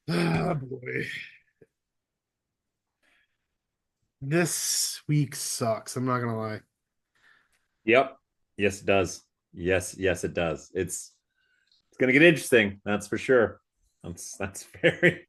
Ah, boy. This week sucks. I'm not gonna lie. Yep. Yes, it does. Yes, it does. It's gonna get interesting. That's for sure. That's very.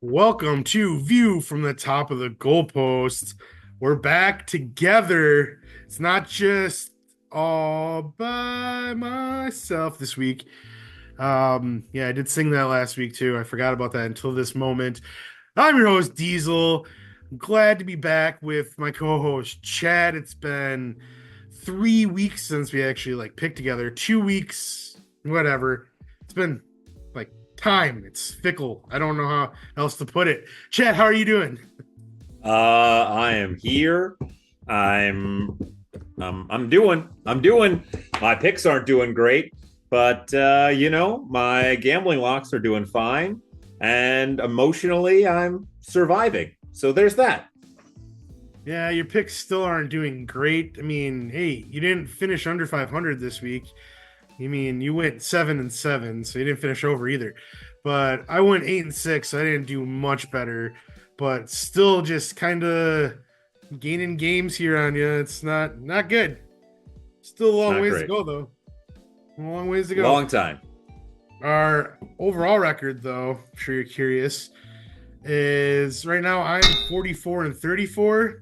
Welcome to View from the Top of the Goalpost. We're back together. It's not just all by myself this week. Yeah, I did sing that last week too. I forgot about that until this moment. I'm your host, Diesel. I'm glad to be back with my co-host Chad. It's been 3 weeks since we actually picked together. 2 weeks, whatever. It's been like time. It's fickle. I don't know how else to put it. Chad, how are you doing? I am here. I'm I'm doing. My picks aren't doing great, but my gambling locks are doing fine, and emotionally, I'm surviving. So there's that. Yeah, your picks still aren't doing great. I mean, hey, you didn't finish under 500 this week. You mean you went 7-7, so you didn't finish over either. But I went 8-6, so I didn't do much better. But still, just kind of gaining games here on you. It's not good. Still a long Not ways to great. go, though. A long ways to go. Long time. Our overall record, though, I'm sure you're curious, is right now I'm 44-34,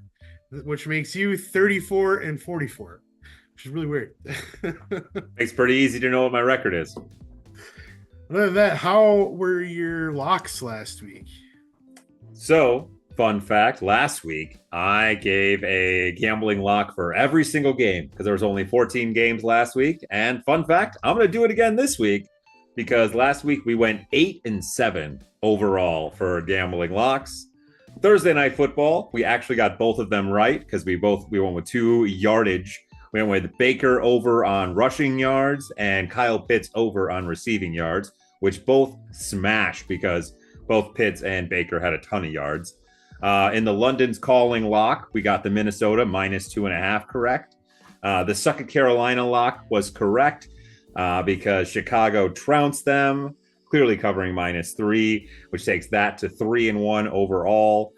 which makes you 34-44, which is really weird. It's pretty easy to know what my record is. Other than that, how were your locks last week? So, fun fact, last week I gave a gambling lock for every single game because there was only 14 games last week. And fun fact, I'm going to do it again this week because last week we went 8-7 overall for gambling locks. Thursday night football, we actually got both of them right because we went with two yardage. We went with Baker over on rushing yards and Kyle Pitts over on receiving yards, which both smashed because both Pitts and Baker had a ton of yards. In the London's calling lock, we got the Minnesota -2.5 correct. The Suck at Carolina lock was correct because Chicago trounced them, clearly covering -3, which takes that to 3-1 overall.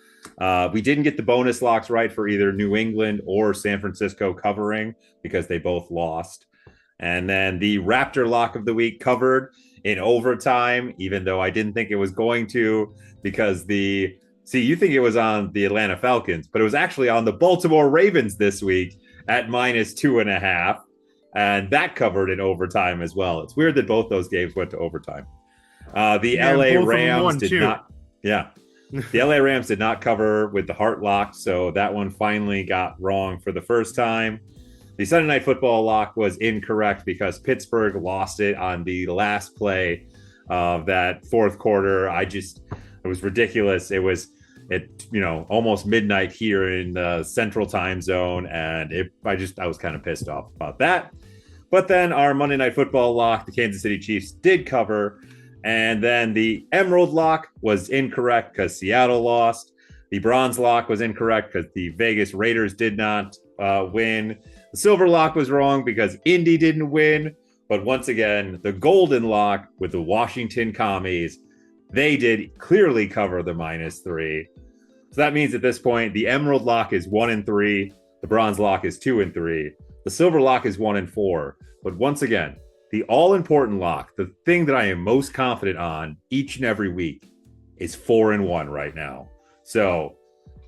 We didn't get the bonus locks right for either New England or San Francisco covering because they both lost. And then the Raptor lock of the week covered in overtime, even though I didn't think it was going to, because you think it was on the Atlanta Falcons, but it was actually on the Baltimore Ravens this week at -2.5. And that covered in overtime as well. It's weird that both those games went to overtime. The Yeah, and LA both of them Rams won did too. not, yeah. The LA Rams did not cover with the heart lock, so that one finally got wrong for the first time. The Sunday Night Football lock was incorrect because Pittsburgh lost it on the last play of that fourth quarter. It was ridiculous. It was almost midnight here in the Central Time Zone, and I was kind of pissed off about that. But then our Monday Night Football lock, the Kansas City Chiefs did cover, and then the Emerald lock was incorrect because Seattle lost. The Bronze lock was incorrect because the Vegas Raiders did not win. The Silver lock was wrong because Indy didn't win. But once again, the Golden lock with the Washington Commies, they did clearly cover the -3. So that means at this point, the Emerald lock is 1-3. The Bronze lock is 2-3. The Silver lock is 1-4. But once again, the all important lock, the thing that I am most confident on each and every week, is 4-1 right now. So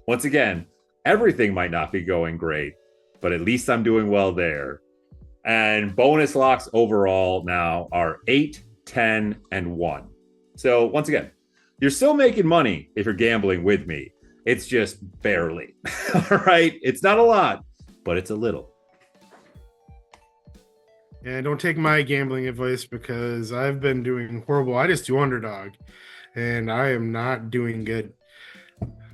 once again, everything might not be going great, but at least I'm doing well there. And bonus locks overall now are 8, 10, and 1. So once again, you're still making money if you're gambling with me. It's just barely. All right. It's not a lot, but it's a little. And don't take my gambling advice because I've been doing horrible. I just do underdog, and I am not doing good.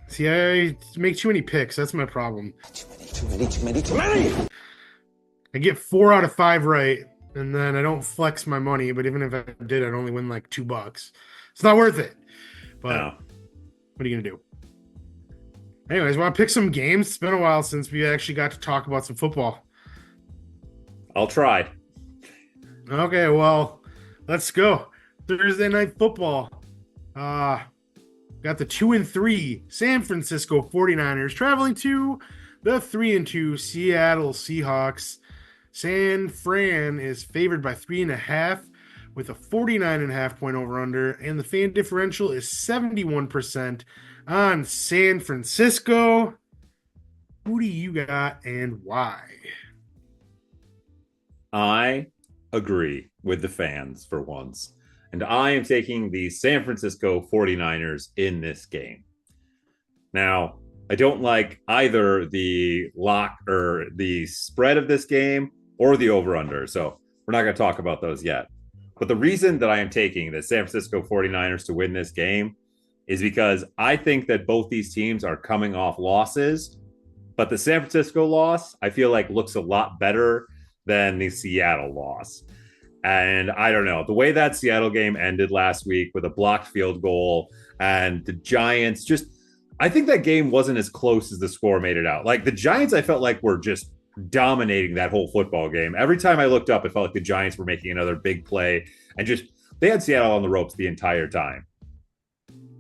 See, I make too many picks. That's my problem. Too many. I get 4 out of 5 right. and then I don't flex my money. But even if I did, I'd only win like $2. It's not worth it. But No, what are you gonna do? Anyways, want to pick some games? It's been a while since we actually got to talk about some football. I'll try. Okay, well, let's go. Thursday night football. Uh got the 2-3 San Francisco 49ers traveling to the 3-2 Seattle Seahawks. San Fran is favored by 3.5 with a 49.5 point over under, and the fan differential is 71% on San Francisco. Who do you got and why? I agree with the fans for once. And I am taking the San Francisco 49ers in this game. Now, I don't like either the lock or the spread of this game or the over under. So we're not going to talk about those yet. But the reason that I am taking the San Francisco 49ers to win this game is because I think that both these teams are coming off losses. But the San Francisco loss, I feel like looks a lot better than the Seattle loss. And I don't know, the way that Seattle game ended last week with a blocked field goal and the Giants just, I think that game wasn't as close as the score made it out. Like the Giants, I felt like were just dominating that whole football game. Every time I looked up, it felt like the Giants were making another big play and just, they had Seattle on the ropes the entire time.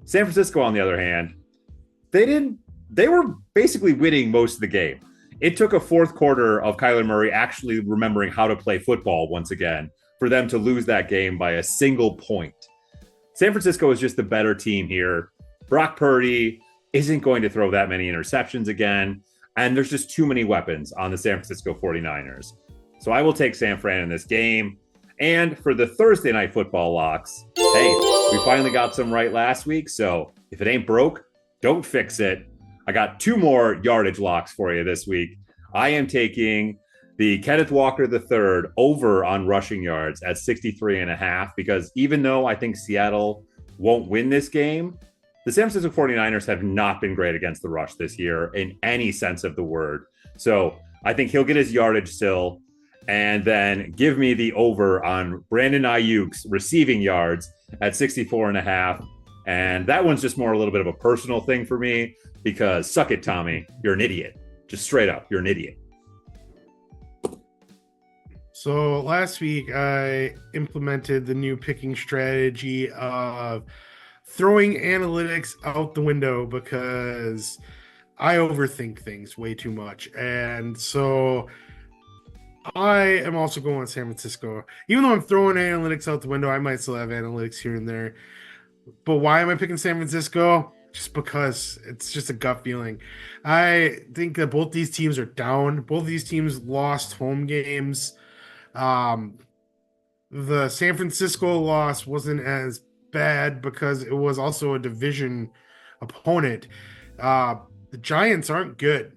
San Francisco, on the other hand, they were basically winning most of the game. It took a fourth quarter of Kyler Murray actually remembering how to play football once again for them to lose that game by a single point. San Francisco is just the better team here. Brock Purdy isn't going to throw that many interceptions again, and there's just too many weapons on the San Francisco 49ers. So I will take San Fran in this game. And for the Thursday night football locks, hey, we finally got some right last week, so if it ain't broke, don't fix it. I got 2 more yardage locks for you this week. I am taking the Kenneth Walker III over on rushing yards at 63.5 because even though I think Seattle won't win this game, the San Francisco 49ers have not been great against the rush this year in any sense of the word. So I think he'll get his yardage still and then give me the over on Brandon Ayuk's receiving yards at 64.5. And that one's just more a little bit of a personal thing for me because suck it, Tommy. You're an idiot. Just straight up, you're an idiot. So last week I implemented the new picking strategy of throwing analytics out the window because I overthink things way too much. And so I am also going with San Francisco. Even though I'm throwing analytics out the window, I might still have analytics here and there. But why am I picking San Francisco? Just because it's just a gut feeling. I think that both these teams are down. Both of these teams lost home games. Um, the San Francisco loss wasn't as bad because it was also a division opponent. The Giants aren't good.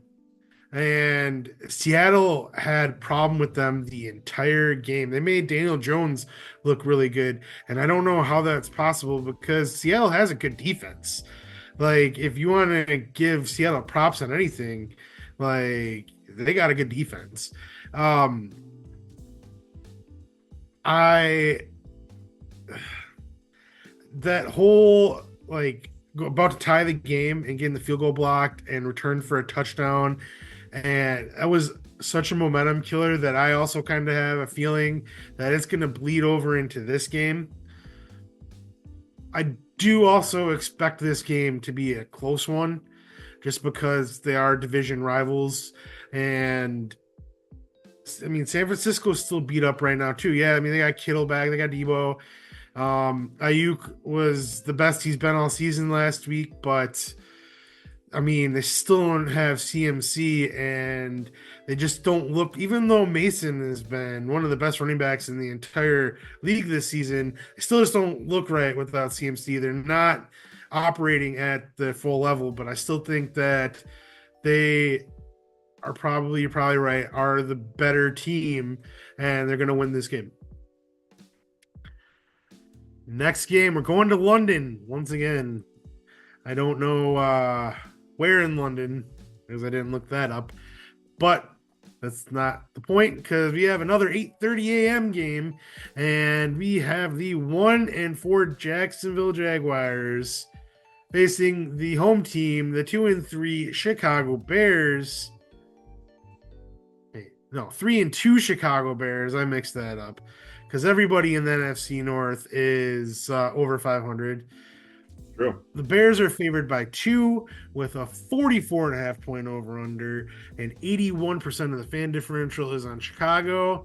And Seattle had problem with them the entire game. They made Daniel Jones look really good, and I don't know how that's possible because Seattle has a good defense. Like if you want to give Seattle props on anything, like they got a good defense. Um I that whole like about to tie the game and getting the field goal blocked and return for a touchdown. And that was such a momentum killer that I also kind of have a feeling that it's going to bleed over into this game. I do also expect this game to be a close one just because they are division rivals. And I mean, San Francisco's still beat up right now, too. Yeah, I mean, they got Kittle back, they got Debo. Ayuk was the best he's been all season last week, but I mean, they still don't have CMC, and they just don't look. Even though Mason has been one of the best running backs in the entire league this season, they still just don't look right without CMC. They're not operating at the full level, but I still think that they are probably, you're probably right, are the better team, and they're going to win this game. Next game, we're going to London once again. I don't know where in London because I didn't look that up, but That's not the point because we have another 8:30 a.m. game, and we have the 1-4 Jacksonville Jaguars facing the home team, the 2-3 Chicago Bears. No, 3-2 Chicago Bears. I mixed that up because everybody in the NFC North is over 500. True. The Bears are favored by 2 with a 44.5 point over under, and 81% of the fan differential is on Chicago.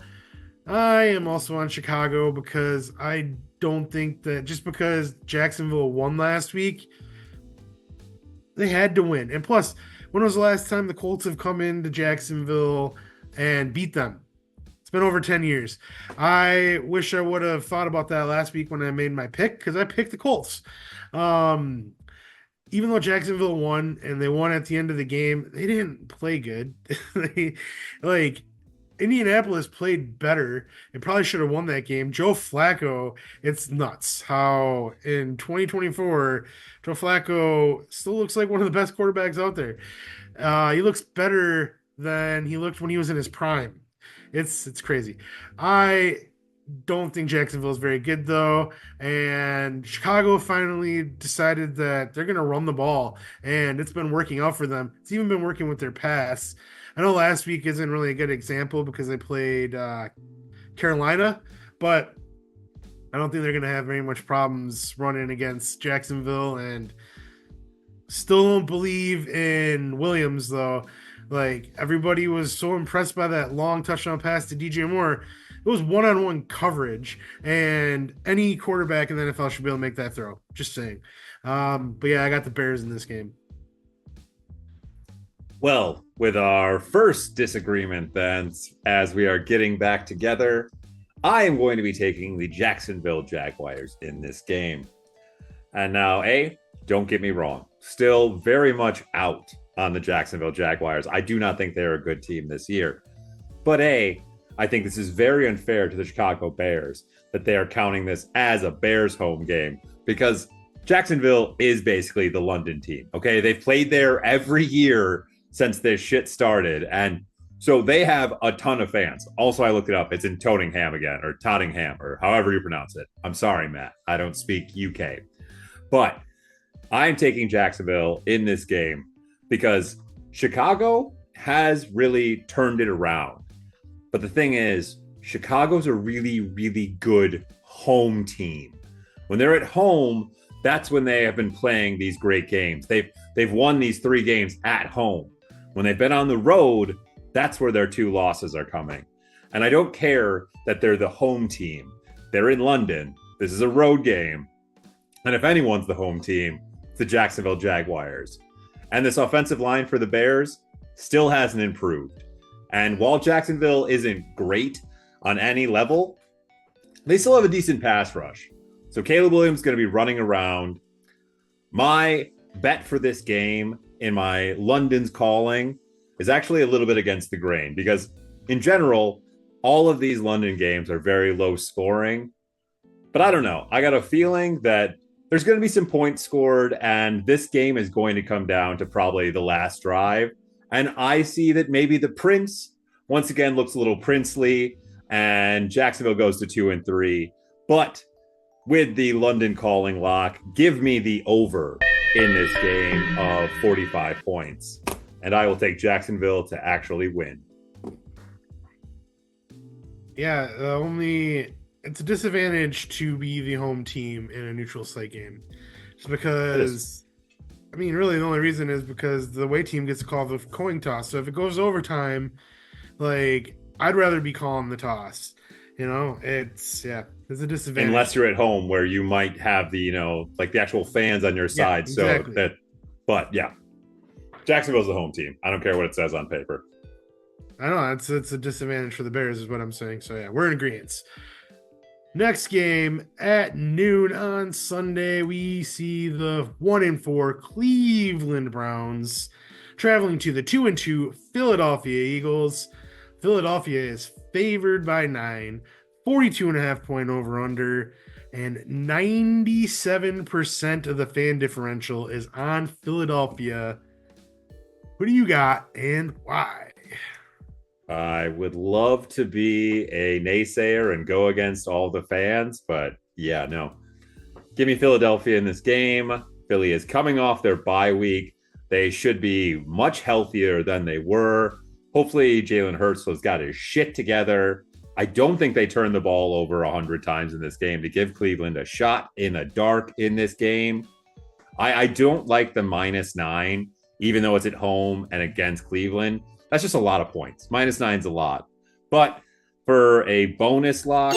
I am also on Chicago because I don't think that just because Jacksonville won last week, they had to win. And plus, when was the last time the Colts have come into Jacksonville and beat them? It's been over 10 years. I wish I would have thought about that last week when I made my pick because I picked the Colts. Um, Even though Jacksonville won and they won at the end of the game, they didn't play good. they like Indianapolis played better and probably should have won that game. Joe Flacco, it's nuts how in 2024 Joe Flacco still looks like one of the best quarterbacks out there. He looks better than he looked when he was in his prime. It's crazy. I don't think Jacksonville is very good though, and Chicago finally decided that they're going to run the ball, and it's been working out for them. It's even been working with their pass. I know last week isn't really a good example because they played Carolina, but I don't think they're going to have very much problems running against Jacksonville, and still don't believe in Williams though. Like everybody was so impressed by that long touchdown pass to DJ Moore. It was one-on-one coverage, and any quarterback in the NFL should be able to make that throw. Just saying. But yeah, I got the Bears in this game. Well, with our first disagreement, then, as we are getting back together, I am going to be taking the Jacksonville Jaguars in this game. And now, don't get me wrong, still very much out on the Jacksonville Jaguars. I do not think they're a good team this year. But I think this is very unfair to the Chicago Bears that they are counting this as a Bears home game because Jacksonville is basically the London team. Okay. They've played there every year since this shit started. And so they have a ton of fans. Also, I looked it up. It's in Tottenham again, or Tottenham, or however you pronounce it. I'm sorry, Matt. I don't speak UK. But I'm taking Jacksonville in this game because Chicago has really turned it around. But the thing is, Chicago's a really, really good home team. When they're at home, that's when they have been playing these great games. They've won these 3 games at home. When they've been on the road, that's where their 2 losses are coming. And I don't care that they're the home team. They're in London. This is a road game. And if anyone's the home team, it's the Jacksonville Jaguars. And this offensive line for the Bears still hasn't improved. And while Jacksonville isn't great on any level, they still have a decent pass rush. So Caleb Williams is going to be running around. My bet for this game in my London's calling is actually a little bit against the grain because in general, all of these London games are very low scoring. But I don't know. I got a feeling that there's going to be some points scored, and this game is going to come down to probably the last drive. And I see that maybe the Prince once again looks a little princely, and Jacksonville goes to 2-3. But with the London calling lock, give me the over in this game of 45 points. And I will take Jacksonville to actually win. Yeah, it's a disadvantage to be the home team in a neutral site game. Just because really the only reason is because the away team gets to call the coin toss. So if it goes overtime, like I'd rather be calling the toss. It's a disadvantage. Unless you're at home where you might have the, like the actual fans on your side. Yeah, exactly. But yeah, Jacksonville's the home team. I don't care what it says on paper. I know it's a disadvantage for the Bears is what I'm saying. So yeah, we're in agreement. Next game at noon on Sunday, we see the 1-4 Cleveland Browns traveling to the 2-2 Philadelphia Eagles. Philadelphia is favored by 9, 42.5 point over under, and 97% of the fan differential is on Philadelphia. Who do you got and why? I would love to be a naysayer and go against all the fans, but yeah, no. Give me Philadelphia in this game. Philly is coming off their bye week. They should be much healthier than they were. Hopefully, Jalen Hurts has got his shit together. I don't think they turned the ball over 100 times in this game to give Cleveland a shot in the dark in this game. I don't like the -9, even though it's at home and against Cleveland. That's just a lot of points. -9's a lot. But for a bonus lock,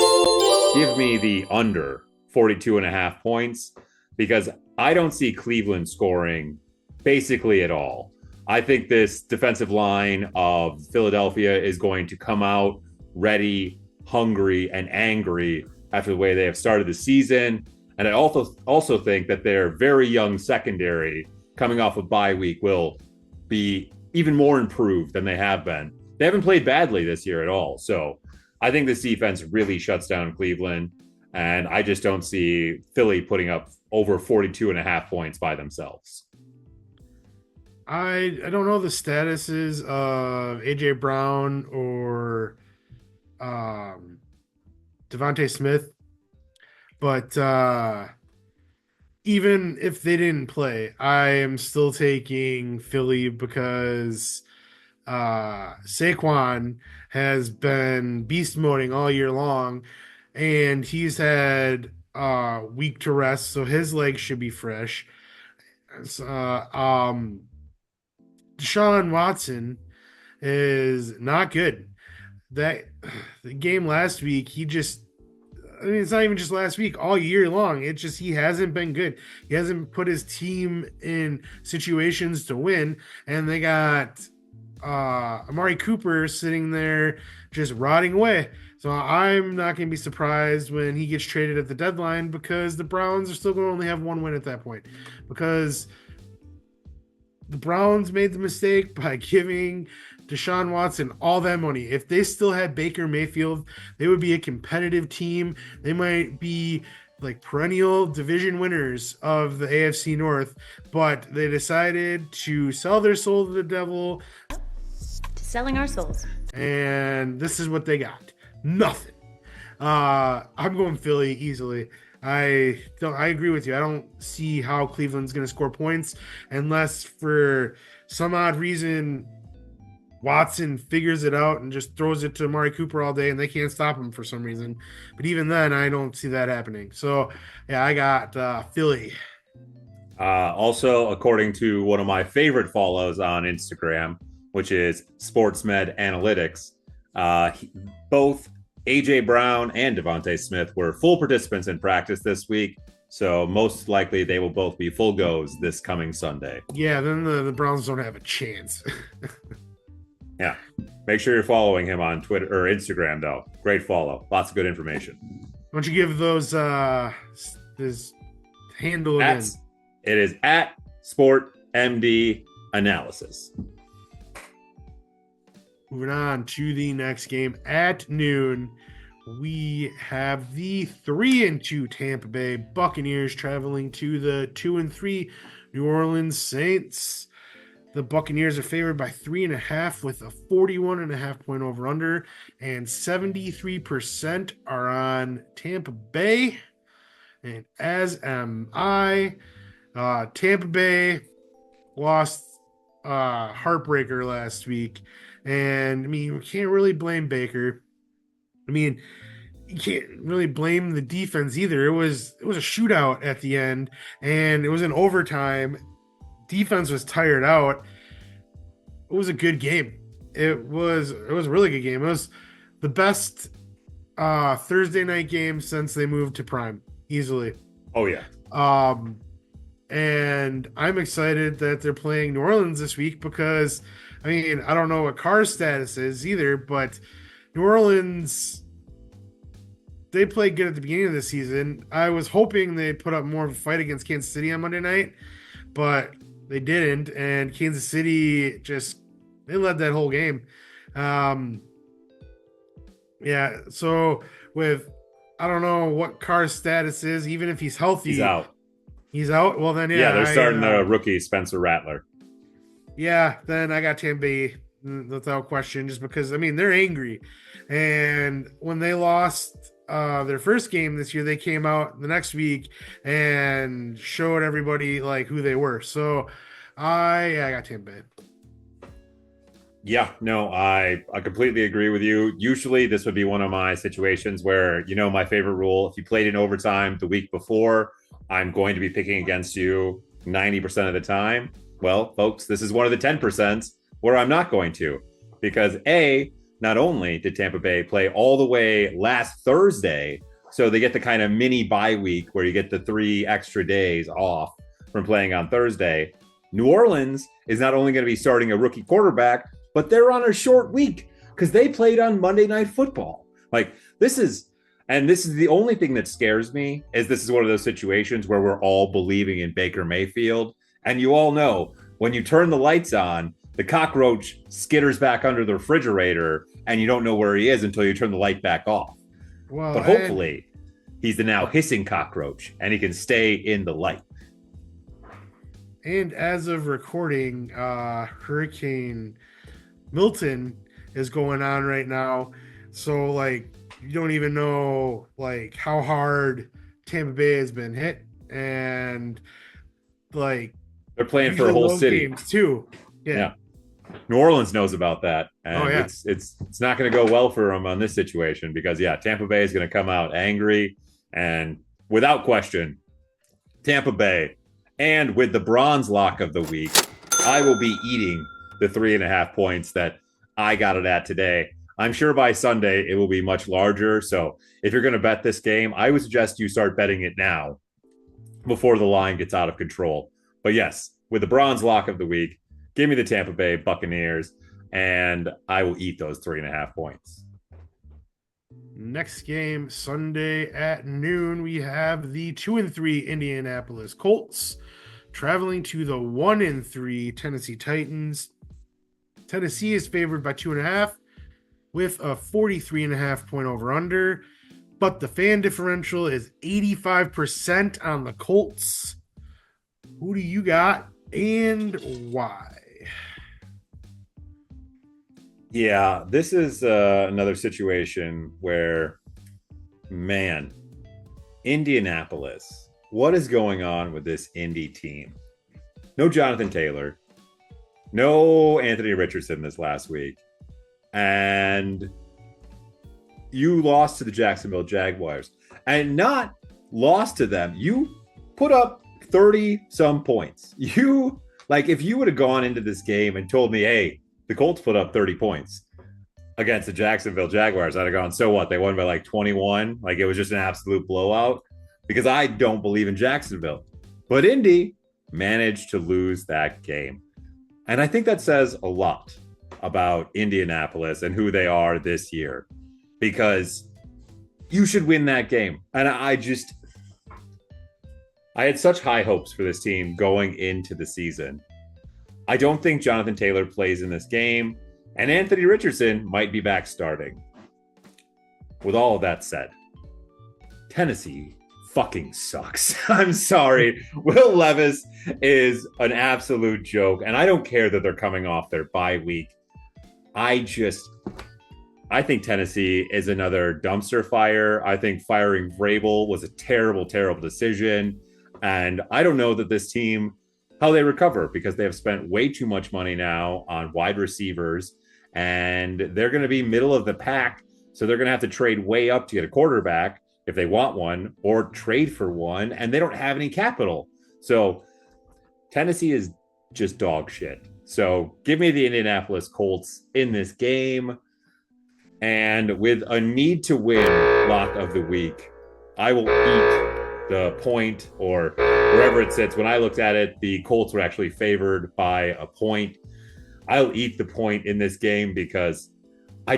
give me the under 42 and a half points because I don't see Cleveland scoring basically at all. I think this defensive line of Philadelphia is going to come out ready, hungry, and angry after the way they have started the season. And I also think that their very young secondary coming off of bye week will be even more improved than they have been. They haven't played badly this year at all. So I think this defense really shuts down Cleveland. And I just don't see Philly putting up over 42 and a half points by themselves. I don't know the statuses of AJ Brown or Devontae Smith, but even if they didn't play, I am still taking Philly because Saquon has been beast moding all year long, and he's had week to rest, so his legs should be fresh. Deshaun Watson is not good. That the game last week, it's not even just last week, all year long. It's just he hasn't been good. He hasn't put his team in situations to win, and they got Amari Cooper sitting there just rotting away. So I'm not going to be surprised when he gets traded at the deadline because the Browns are still going to only have one win at that point because the Browns made the mistake by giving Deshaun Watson all that money. If they still had Baker Mayfield, they would be a competitive team. They might be like perennial division winners of the AFC North, but they decided to sell their soul to the devil. Selling our souls. And this is what they got. Nothing. I'm going Philly easily. I agree with you. I don't see how Cleveland's going to score points unless for some odd reason Watson figures it out and just throws it to Amari Cooper all day and they can't stop him for some reason. But even then, I don't see that happening. So, yeah, I got Philly. Also, according to one of my favorite follows on Instagram, which is SportsMed Analytics, both AJ Brown and Devontae Smith were full participants in practice this week. So most likely they will both be full goes this coming Sunday. Yeah, then the Browns don't have a chance. Yeah. Make sure you're following him on Twitter or Instagram, though. Great follow. Lots of good information. Why don't you give those this handle again? It is at SportMD Analysis. Moving on to the next game at noon, we have the 3-2 Tampa Bay Buccaneers traveling to the 2-3 New Orleans Saints. The Buccaneers are favored by 3.5 with a 41.5 point over under, and 73% are on Tampa Bay. And as am I. Tampa Bay lost heartbreaker last week. And I mean, you can't really blame Baker. I mean, you can't really blame the defense either. It was a shootout at the end, and it was in overtime. Defense was tired out. It was a good game. It was a really good game. It was the best Thursday night game since they moved to Prime, easily. Oh yeah. And I'm excited that they're playing New Orleans this week because, I mean, I don't know what Carr's status is either, but New Orleans, they played good at the beginning of the season. I was hoping they'd put up more of a fight against Kansas City on Monday night, but they didn't. And Kansas City they led that whole game. Yeah, so I don't know what Carr's status is, even if he's healthy. He's out. He's out? Well, then, yeah. Yeah, they're starting the rookie Spencer Rattler. Yeah, then I got Tampa Bay without question, just because I mean they're angry, and when they lost their first game this year, they came out the next week and showed everybody like who they were. So I got Tampa Bay. Yeah, no, I completely agree with you. Usually, this would be one of my situations where, my favorite rule, if you played in overtime the week before, I'm going to be picking against you 90% of the time. Well, folks, this is one of the 10% where I'm not going to. Because not only did Tampa Bay play all the way last Thursday, so they get the kind of mini bye week where you get the 3 extra days off from playing on Thursday. New Orleans is not only going to be starting a rookie quarterback, but they're on a short week because they played on Monday Night Football. Like this is the only thing that scares me is this is one of those situations where we're all believing in Baker Mayfield. And you all know when you turn the lights on, the cockroach skitters back under the refrigerator and you don't know where he is until you turn the light back off. Well, but hopefully he's the now hissing cockroach and he can stay in the light. And as of recording, Hurricane Milton is going on right now. So like you don't even know like how hard Tampa Bay has been hit. And like they're playing for a whole city games too. Yeah. New Orleans knows about that. And it's not going to go well for them on this situation because Tampa Bay is going to come out angry and without question, Tampa Bay. And with the bronze lock of the week, I will be eating the 3.5 points that I got it at today. I'm sure by Sunday it will be much larger. So if you're going to bet this game, I would suggest you start betting it now before the line gets out of control. But yes, with the bronze lock of the week, give me the Tampa Bay Buccaneers, and I will eat those 3.5 points. Next game, Sunday at noon, we have the 2-3 Indianapolis Colts traveling to the 1-3 Tennessee Titans. Tennessee is favored by 2.5 with a 43.5 point over under, but the fan differential is 85% on the Colts. Who do you got and why? Yeah, this is another situation where, man, Indianapolis, what is going on with this Indy team? No Jonathan Taylor, no Anthony Richardson this last week, and you lost to the Jacksonville Jaguars, and not lost to them. You put up 30-some points. If you would have gone into this game and told me, hey, the Colts put up 30 points against the Jacksonville Jaguars, I'd have gone, so what? They won by like 21. Like it was just an absolute blowout because I don't believe in Jacksonville. But Indy managed to lose that game. And I think that says a lot about Indianapolis and who they are this year because you should win that game. And I had such high hopes for this team going into the season. I don't think Jonathan Taylor plays in this game, and Anthony Richardson might be back starting. With all of that said, Tennessee fucking sucks. I'm sorry. Will Levis is an absolute joke, and I don't care that they're coming off their bye week. I think Tennessee is another dumpster fire. I think firing Vrabel was a terrible, terrible decision, and I don't know that this team how they recover because they have spent way too much money now on wide receivers and they're going to be middle of the pack. So they're going to have to trade way up to get a quarterback if they want one or trade for one. And they don't have any capital. So Tennessee is just dog shit. So give me the Indianapolis Colts in this game. And with a need to win lock of the week, I will eat the point or wherever it sits. When I looked at it, the Colts were actually favored by a point. I'll eat the point in this game because I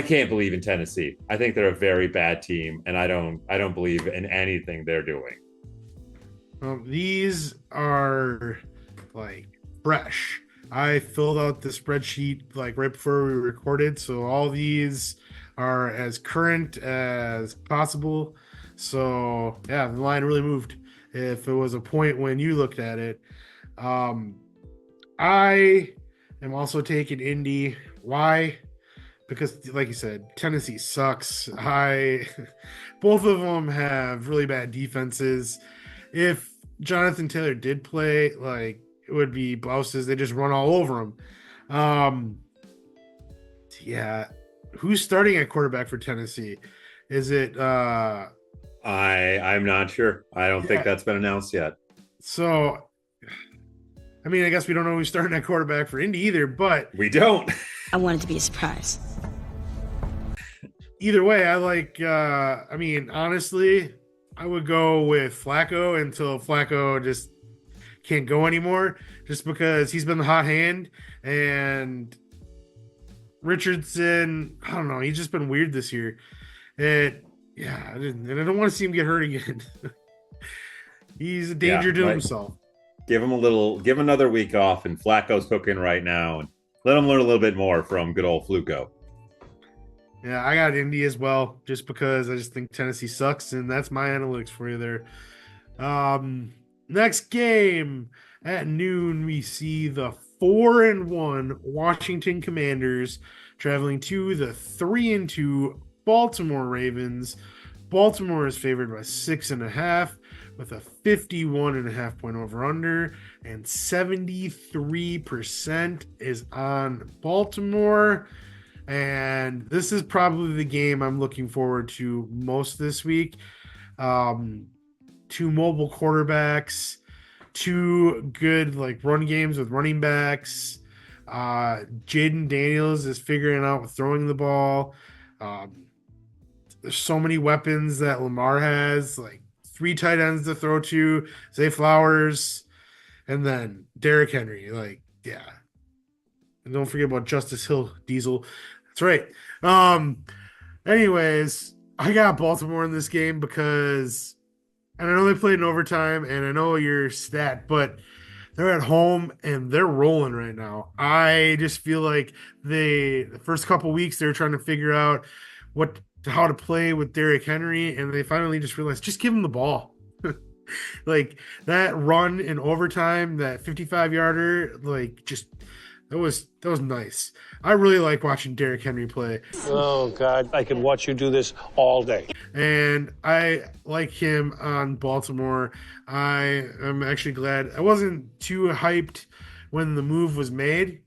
can't believe in Tennessee. I think they're a very bad team, and I don't believe in anything they're doing. These are like fresh. I filled out the spreadsheet like right before we recorded, so all these are as current as possible. So yeah, the line really moved. If it was a point when you looked at it, I am also taking Indy. Why? Because, like you said, Tennessee sucks. Both of them have really bad defenses. If Jonathan Taylor did play, like it would be blouses. They just run all over him. Um, yeah. Who's starting at quarterback for Tennessee? Is it I'm not sure. I don't think yeah. that's been announced yet. So I mean, I guess we don't know who's starting at quarterback for Indy either, but We don't. I want it to be a surprise. either way, I like I mean, honestly, I would go with Flacco until Flacco just can't go anymore, just because he's been the hot hand. And Richardson, I don't know, he's just been weird this year. And I don't want to see him get hurt again. He's a danger to himself. Give him another week off, and Flacco's cooking right now, and let him learn a little bit more from good old Fluco. Yeah, I got Indy as well, just because I just think Tennessee sucks, and that's my analytics for you there. Next game at noon, we see the 4-1 Washington Commanders traveling to the 3-2 Baltimore Ravens. Baltimore is favored by 6.5 with a 51.5 point over under, and 73% is on Baltimore. And this is probably the game I'm looking forward to most this week. Two mobile quarterbacks, two good like run games with running backs. Jaden Daniels is figuring out throwing the ball. There's so many weapons that Lamar has, like 3 tight ends to throw to, Zay Flowers, and then Derrick Henry. Like, yeah. And don't forget about Justice Hill Diesel. That's right. Anyways, I got Baltimore in this game because, and I know they played in overtime, and I know your stat, but they're at home and they're rolling right now. I just feel like the first couple weeks they're trying to figure out how to play with Derrick Henry, and they finally just realized just give him the ball. Like that run in overtime, that 55-yarder, like just that was nice. I really like watching Derrick Henry play. Oh God, I could watch you do this all day. And I like him on Baltimore. I am actually glad I wasn't too hyped when the move was made,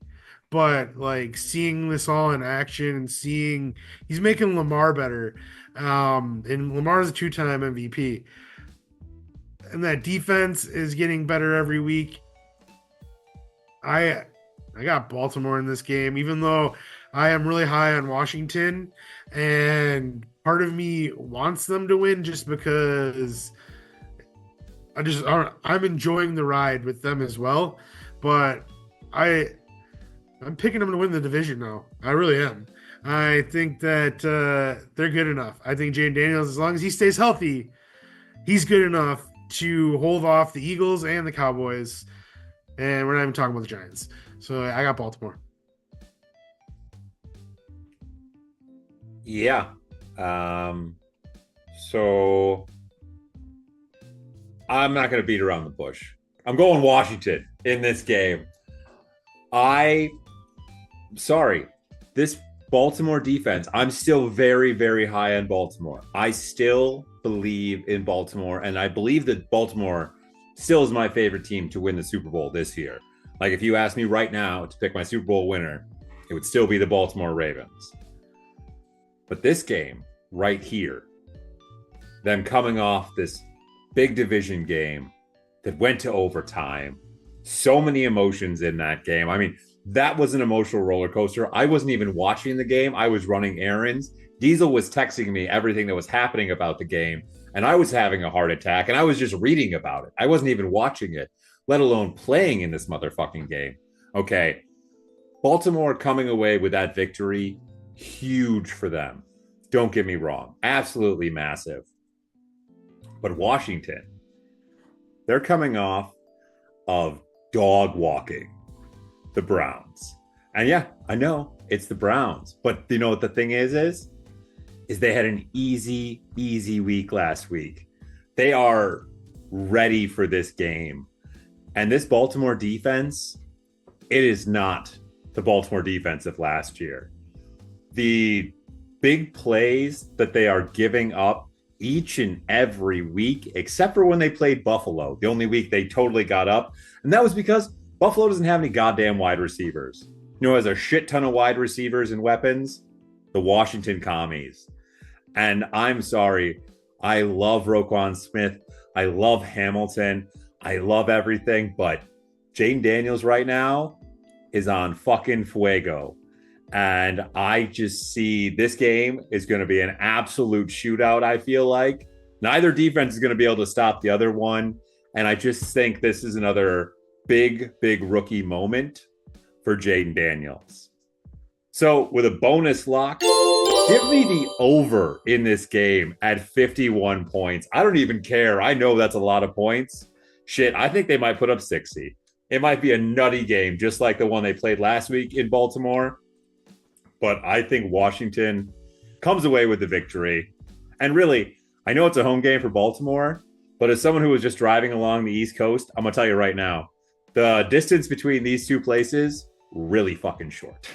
but like seeing this all in action and seeing he's making Lamar better. And Lamar's a 2-time MVP. And that defense is getting better every week. I got Baltimore in this game, even though I am really high on Washington, and part of me wants them to win just because I'm enjoying the ride with them as well. But I'm picking them to win the division now. I really am. I think that they're good enough. I think Jaden Daniels, as long as he stays healthy, he's good enough to hold off the Eagles and the Cowboys. And we're not even talking about the Giants. So I got Baltimore. Yeah. So I'm not going to beat around the bush. I'm going Washington in this game. This Baltimore defense, I'm still very, very high on Baltimore. I still believe in Baltimore, and I believe that Baltimore still is my favorite team to win the Super Bowl this year. Like, if you ask me right now to pick my Super Bowl winner, it would still be the Baltimore Ravens. But this game right here, them coming off this big division game that went to overtime, so many emotions in that game. I mean, that was an emotional roller coaster. I wasn't even watching the game. I was running errands. Diesel was texting me everything that was happening about the game, and I was having a heart attack, and I was just reading about it. I wasn't even watching it, let alone playing in this motherfucking game. Okay, Baltimore coming away with that victory, huge for them. Don't get me wrong, absolutely massive. But Washington, they're coming off of dog walking the Browns. And yeah, I know it's the Browns, but you know what the thing is they had an easy week last week. They are ready for this game. And this Baltimore defense, it is not the Baltimore defense of last year. The big plays that they are giving up each and every week, except for when they played Buffalo, the only week they totally got up. And that was because Buffalo doesn't have any goddamn wide receivers. You know, has a shit ton of wide receivers and weapons, the Washington Commies. And I'm sorry, I love Roquan Smith. I love Hamilton. I love everything, but Jaden Daniels right now is on fucking fuego. And I just see this game is going to be an absolute shootout, I feel like. Neither defense is going to be able to stop the other one. And I just think this is another big rookie moment for Jaden Daniels. So with a bonus lock, give me the over in this game at 51 points. I don't even care. I know that's a lot of points. Shit, I think they might put up 60. It might be a nutty game, just like the one they played last week in Baltimore. But I think Washington comes away with the victory. And really, I know it's a home game for Baltimore, but as someone who was just driving along the East Coast, I'm going to tell you right now, the distance between these two places, really fucking short.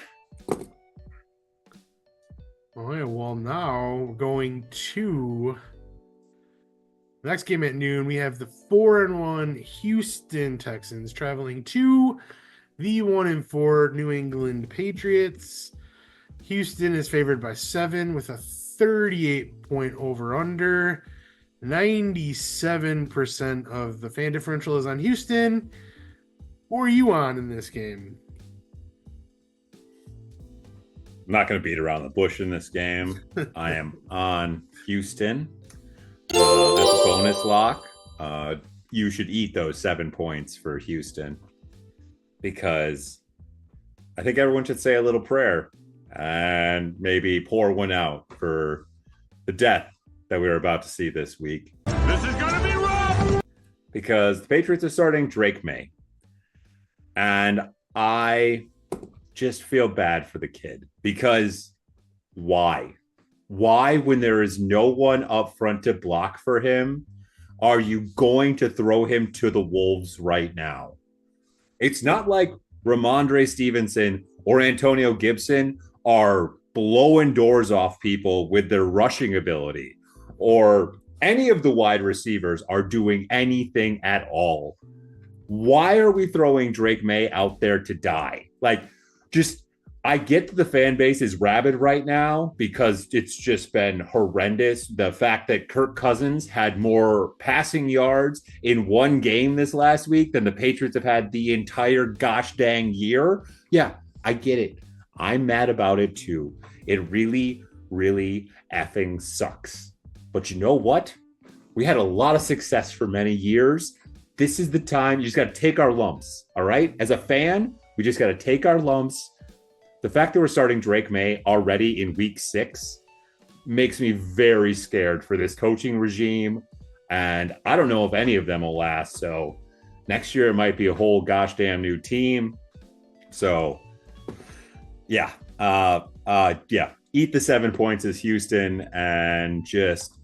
All right, well, now going to the next game at noon, we have the 4-1 Houston Texans traveling to the 1-4 New England Patriots. Houston is favored by 7 with a 38-point over-under. 97% of the fan differential is on Houston. Who are you on in this game? I'm not going to beat around the bush in this game. I am on Houston. That's a bonus lock. You should eat those 7 points for Houston because I think everyone should say a little prayer and maybe pour one out for the death that we were about to see this week. This is going to be rough! Because the Patriots are starting Drake May. And I just feel bad for the kid. Because why? Why, when there is no one up front to block for him, are you going to throw him to the wolves right now? It's not like Ramondre Stevenson or Antonio Gibson are blowing doors off people with their rushing ability, or any of the wide receivers are doing anything at all. Why are we throwing Drake May out there to die? Like, just, I get that the fan base is rabid right now because it's just been horrendous. The fact that Kirk Cousins had more passing yards in one game this last week than the Patriots have had the entire gosh dang year. Yeah, I get it. I'm mad about it too. It really effing sucks. But you know what? We had a lot of success for many years. This is the time. You just got to take our lumps, all right? As a fan, we just got to take our lumps. The fact that we're starting Drake May already in week 6 makes me very scared for this coaching regime. And I don't know if any of them will last. So next year it might be a whole gosh damn new team. So yeah. Eat the 7 points as Houston, and just,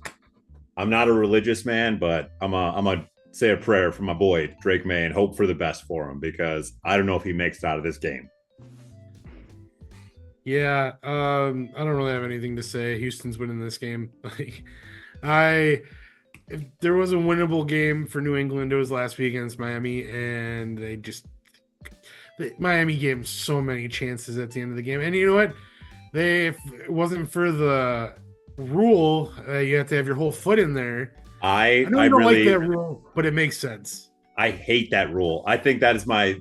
I'm not a religious man, but I'm a say a prayer for my boy Drake May and hope for the best for him, because I don't know if he makes it out of this game. Yeah, I don't really have anything to say. Houston's winning this game. If there was a winnable game for New England, it was last week against Miami, and Miami gave them so many chances at the end of the game. And you know what? If it wasn't for the rule, you have to have your whole foot in there. I know you don't like that rule, but it makes sense. I hate that rule. I think that is I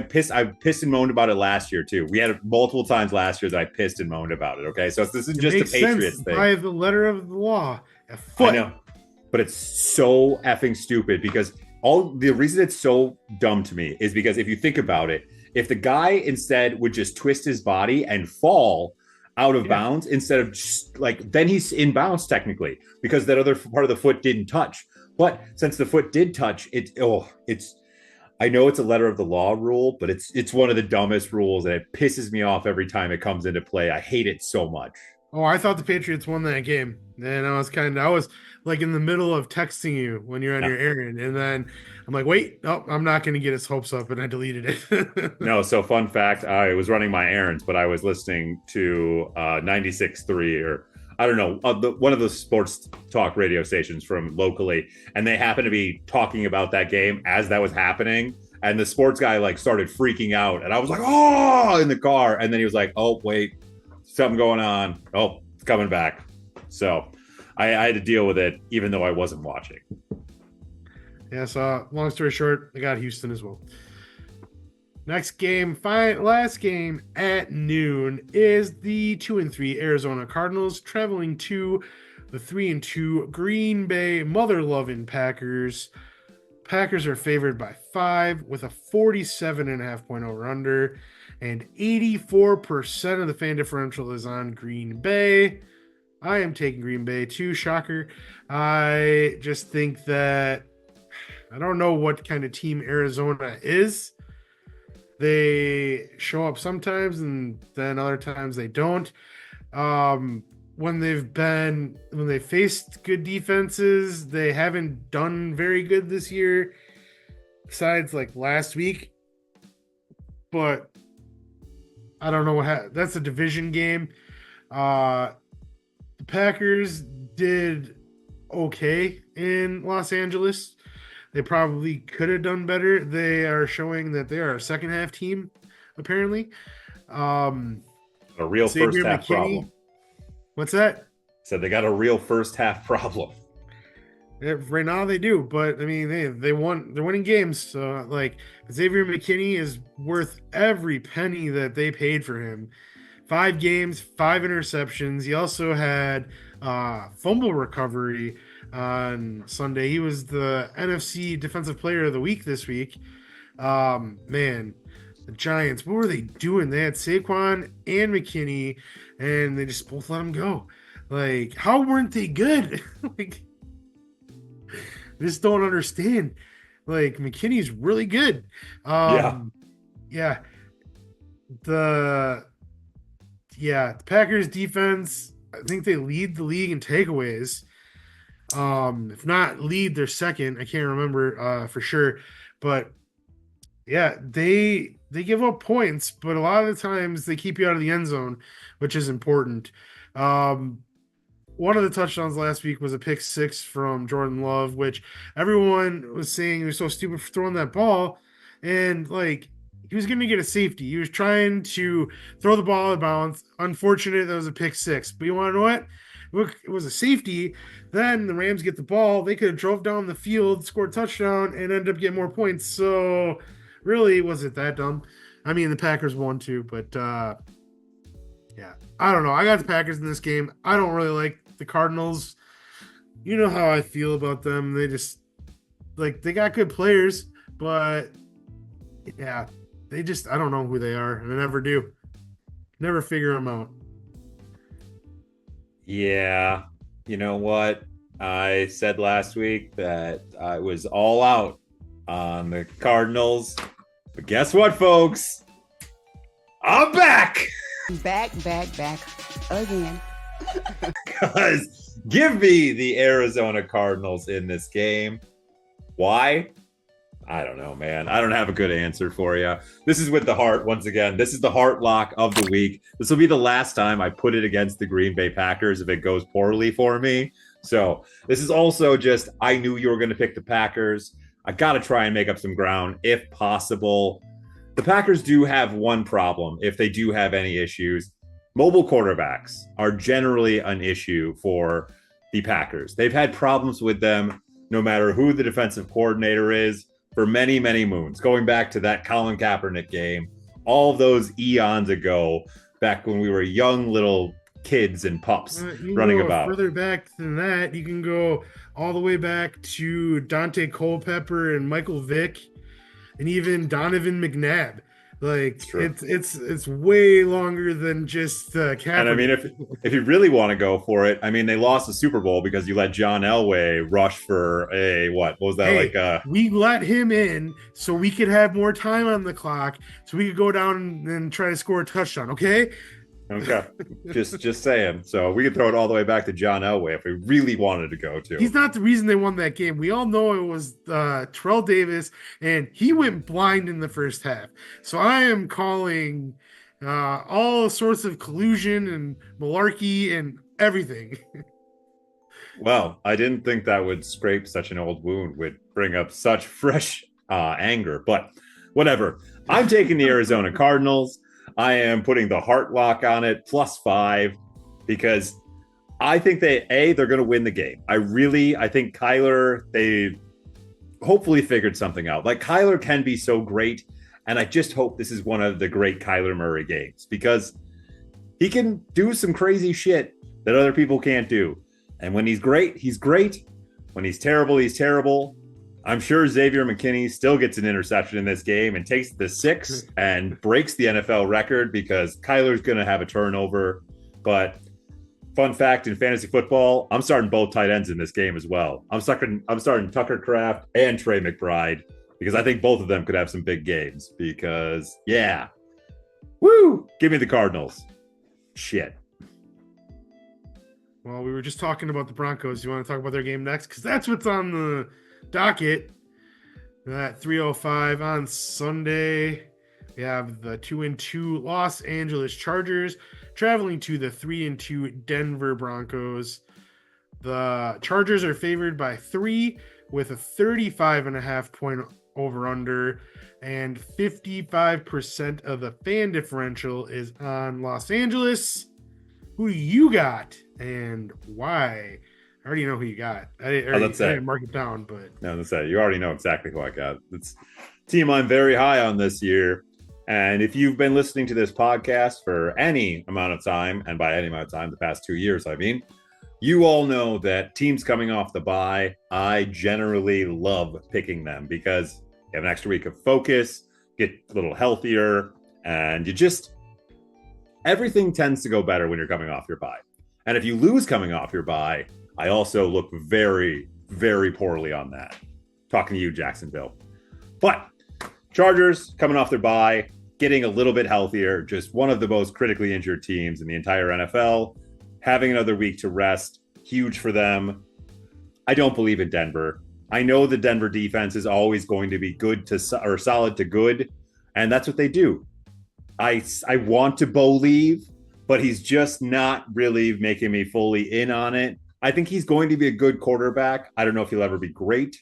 pissed and moaned about it last year too. We had it multiple times last year that I pissed and moaned about it. Okay, so this is just a Patriots thing. By the letter of the law, a foot. I know, but it's so effing stupid because the reason it's so dumb to me is because if you think about it, if the guy instead would just twist his body and fall out of bounds instead of just then he's in bounds technically because that other part of the foot didn't touch. But since the foot did touch, I know it's a letter of the law rule, but it's one of the dumbest rules, and it pisses me off every time it comes into play. I hate it so much. Oh, I thought the Patriots won that game. And I was like in the middle of texting you when you're on No, your errand. And then I'm like, wait, no, I'm not going to get his hopes up. And I deleted it. no. So fun fact, I was running my errands, but I was listening to 96.3 or I don't know, one of the sports talk radio stations from locally. And they happened to be talking about that game as that was happening. And the sports guy like started freaking out. And I was like, oh, in the car. And then he was like, oh, wait, something going on. Oh, it's coming back. So I had to deal with it, even though I wasn't watching. Yeah, so long story short, I got Houston as well. Next game, last game at noon is the 2-3 Arizona Cardinals traveling to the 3-2 Green Bay mother-loving Packers. Packers are favored by 5 with a 47.5 point over-under, and 84% of the fan differential is on Green Bay. I am taking Green Bay too, shocker. I just think that I don't know what kind of team Arizona is. They show up sometimes and then other times they don't. When they faced good defenses, they haven't done very good this year, besides like last week. But I don't know that's a division game. The Packers did okay in Los Angeles. They probably could have done better. They are showing that they are a second half team, apparently. A real first half problem. What's that? Said they got a real first half problem. Yeah, right now they do, but I mean they're winning games. So like Xavier McKinney is worth every penny that they paid for him. 5 games, 5 interceptions. He also had fumble recovery on Sunday. He was the NFC Defensive Player of the Week this week. Man, the Giants, what were they doing? They had Saquon and McKinney, and they just both let him go. Like, how weren't they good? Like, I just don't understand. Like, McKinney's really good. Yeah. The Packers defense, I think they lead the league in takeaways. If not lead, they're second. I can't remember for sure, but yeah, they give up points, but a lot of the times they keep you out of the end zone, which is important. One of the touchdowns last week was a pick 6 from Jordan Love, which everyone was saying he was so stupid for throwing that ball, and like he was going to get a safety. He was trying to throw the ball out of bounds. Unfortunate that was a pick 6, but you want to know what? It was a safety. Then the Rams get the ball. They could have drove down the field, scored a touchdown, and ended up getting more points. So really, was it that dumb? I mean, the Packers won too, but yeah, I don't know. I got the Packers in this game. I don't really like the Cardinals. You know how I feel about them. They just they got good players, but yeah, I don't know who they are, and I never do. Never figure them out. Yeah, you know what? I said last week that I was all out on the Cardinals. But guess what, folks? I'm back! Back again. Because give me the Arizona Cardinals in this game. Why? I don't know, man. I don't have a good answer for you. This is with the heart once again. This is the heart lock of the week. This will be the last time I put it against the Green Bay Packers if it goes poorly for me. So this is also just, I knew you were going to pick the Packers. I got to try and make up some ground if possible. The Packers do have one problem if they do have any issues. Mobile quarterbacks are generally an issue for the Packers. They've had problems with them no matter who the defensive coordinator is for many, many moons, going back to that Colin Kaepernick game, all of those eons ago, back when we were young little kids and pups running about. Further back than that, you can go all the way back to Dante Culpepper and Michael Vick, and even Donovan McNabb. Like it's way longer than just Kaepernick. And I mean, if you really want to go for it, I mean, they lost the Super Bowl because you let John Elway rush for what was that we let him in so we could have more time on the clock, so we could go down and try to score a touchdown. Okay. Okay. just saying. So we could throw it all the way back to John Elway if we really wanted to go to. He's not the reason they won that game. We all know it was Terrell Davis, and he went blind in the first half. So I am calling all sorts of collusion and malarkey and everything. Well, I didn't think that would scrape such an old wound, would bring up such fresh anger, but whatever. I'm taking the Arizona Cardinals. I am putting the heart lock on it, +5, because I think they're going to win the game. I think Kyler, they hopefully figured something out. Like, Kyler can be so great, and I just hope this is one of the great Kyler Murray games, because he can do some crazy shit that other people can't do. And when he's great, he's great. When he's terrible, he's terrible. I'm sure Xavier McKinney still gets an interception in this game and takes the 6 and breaks the NFL record, because Kyler's going to have a turnover. But fun fact in fantasy football, I'm starting both tight ends in this game as well. I'm starting Tucker Kraft and Trey McBride, because I think both of them could have some big games. Because, yeah. Woo! Give me the Cardinals. Shit. Well, we were just talking about the Broncos. You want to talk about their game next? Because that's what's on the docket at 3:05 on Sunday. We have the 2-2 Los Angeles Chargers traveling to the 3-2 Denver Broncos. The Chargers are favored by 3 with a 35.5 point over under, and 55% of the fan differential is on Los Angeles. Who do you got and why? I already know who you got. I didn't mark it down, but no, that's it. You already know exactly who I got. It's a team I'm very high on this year. And if you've been listening to this podcast for any amount of time, and by any amount of time, the past 2 years, I mean, you all know that teams coming off the bye, I generally love picking them, because you have an extra week of focus, get a little healthier, and everything tends to go better when you're coming off your bye. And if you lose coming off your bye, I also look very, very poorly on that. Talking to you, Jacksonville. But Chargers coming off their bye, getting a little bit healthier, just one of the most critically injured teams in the entire NFL, having another week to rest, huge for them. I don't believe in Denver. I know the Denver defense is always going to be solid to good, and that's what they do. I want to believe, but he's just not really making me fully in on it. I think he's going to be a good quarterback. I don't know if he'll ever be great,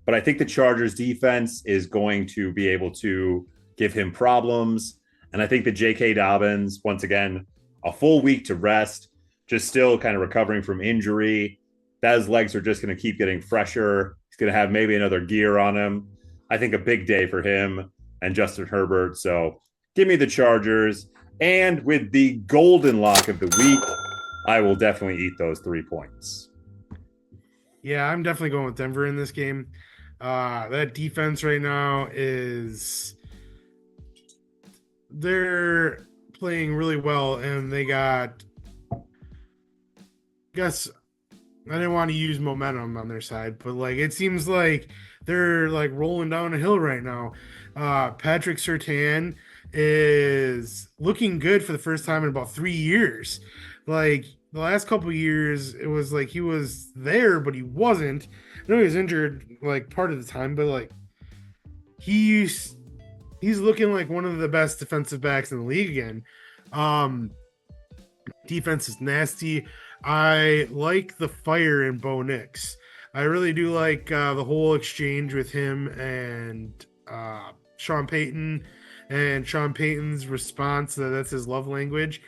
but I think the Chargers defense is going to be able to give him problems. And I think that J.K. Dobbins, once again, a full week to rest, just still kind of recovering from injury. His legs are just going to keep getting fresher. He's going to have maybe another gear on him. I think a big day for him and Justin Herbert. So give me the Chargers. And with the golden lock of the week, I will definitely eat those 3 points. Yeah, I'm definitely going with Denver in this game. That defense right now they're playing really well, and they got, I guess I didn't want to use momentum on their side, but like it seems like they're like rolling down a hill right now. Patrick Surtain is looking good for the first time in about 3 years. Like the last couple of years, it was like he was there, but he wasn't. I know he was injured like part of the time, but like he's looking like one of the best defensive backs in the league again. Defense is nasty. I like the fire in Bo Nix. I really do like the whole exchange with him and Sean Payton, and Sean Payton's response that's his love language.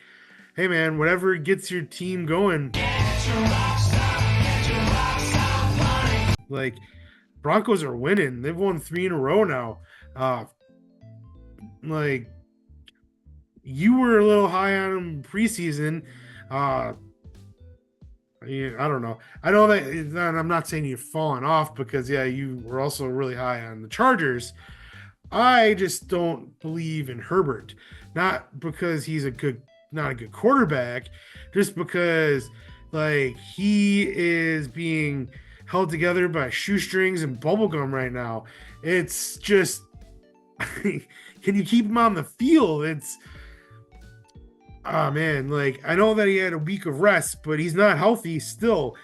Hey man, whatever gets your team going. Like Broncos are winning. They've won 3 in a row now. Like you were a little high on them preseason. I don't know. I know that I'm not saying you've fallen off, because yeah, you were also really high on the Chargers. I just don't believe in Herbert, not because he's not a good quarterback, just because like he is being held together by shoestrings and bubblegum right now. It's just, can you keep him on the field? Ah man, like I know that he had a week of rest, but he's not healthy still.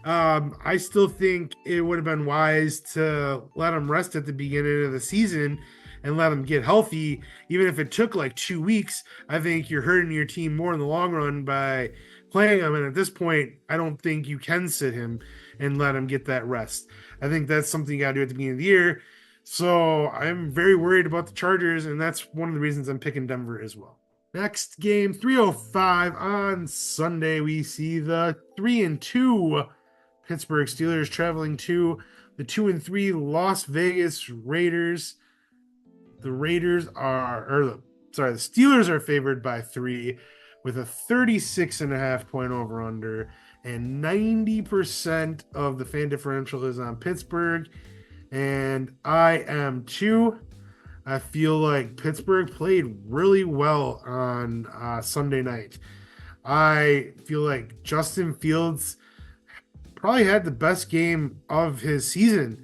I still think it would have been wise to let him rest at the beginning of the season and let him get healthy, even if it took like 2 weeks. I think you're hurting your team more in the long run by playing him. And at this point, I don't think you can sit him and let him get that rest. I think that's something you got to do at the beginning of the year. So I'm very worried about the Chargers, and that's one of the reasons I'm picking Denver as well. Next game, 3:05 on Sunday, we see the 3-2 Pittsburgh Steelers traveling to the 2-3 Las Vegas Raiders. The Steelers are favored by 3 with a 36.5 point over under, and 90% of the fan differential is on Pittsburgh. And I am too. I feel like Pittsburgh played really well on Sunday night. I feel like Justin Fields probably had the best game of his season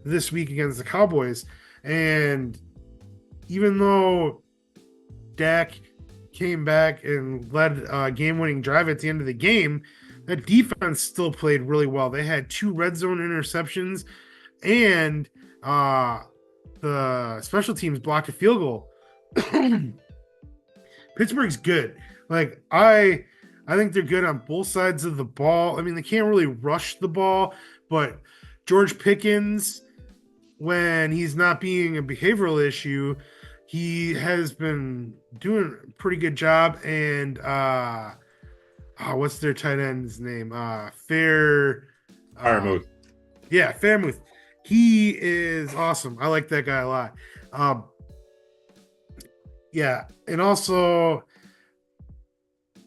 this week against the Cowboys. And even though Dak came back and led a game-winning drive at the end of the game, that defense still played really well. They had 2 red zone interceptions, and the special teams blocked a field goal. Pittsburgh's good. Like I think they're good on both sides of the ball. I mean, they can't really rush the ball, but George Pickens, when he's not being a behavioral issue, he has been doing a pretty good job. And what's their tight end's name? Fairmouth. Yeah, Fairmouth. He is awesome. I like that guy a lot. Yeah, and also,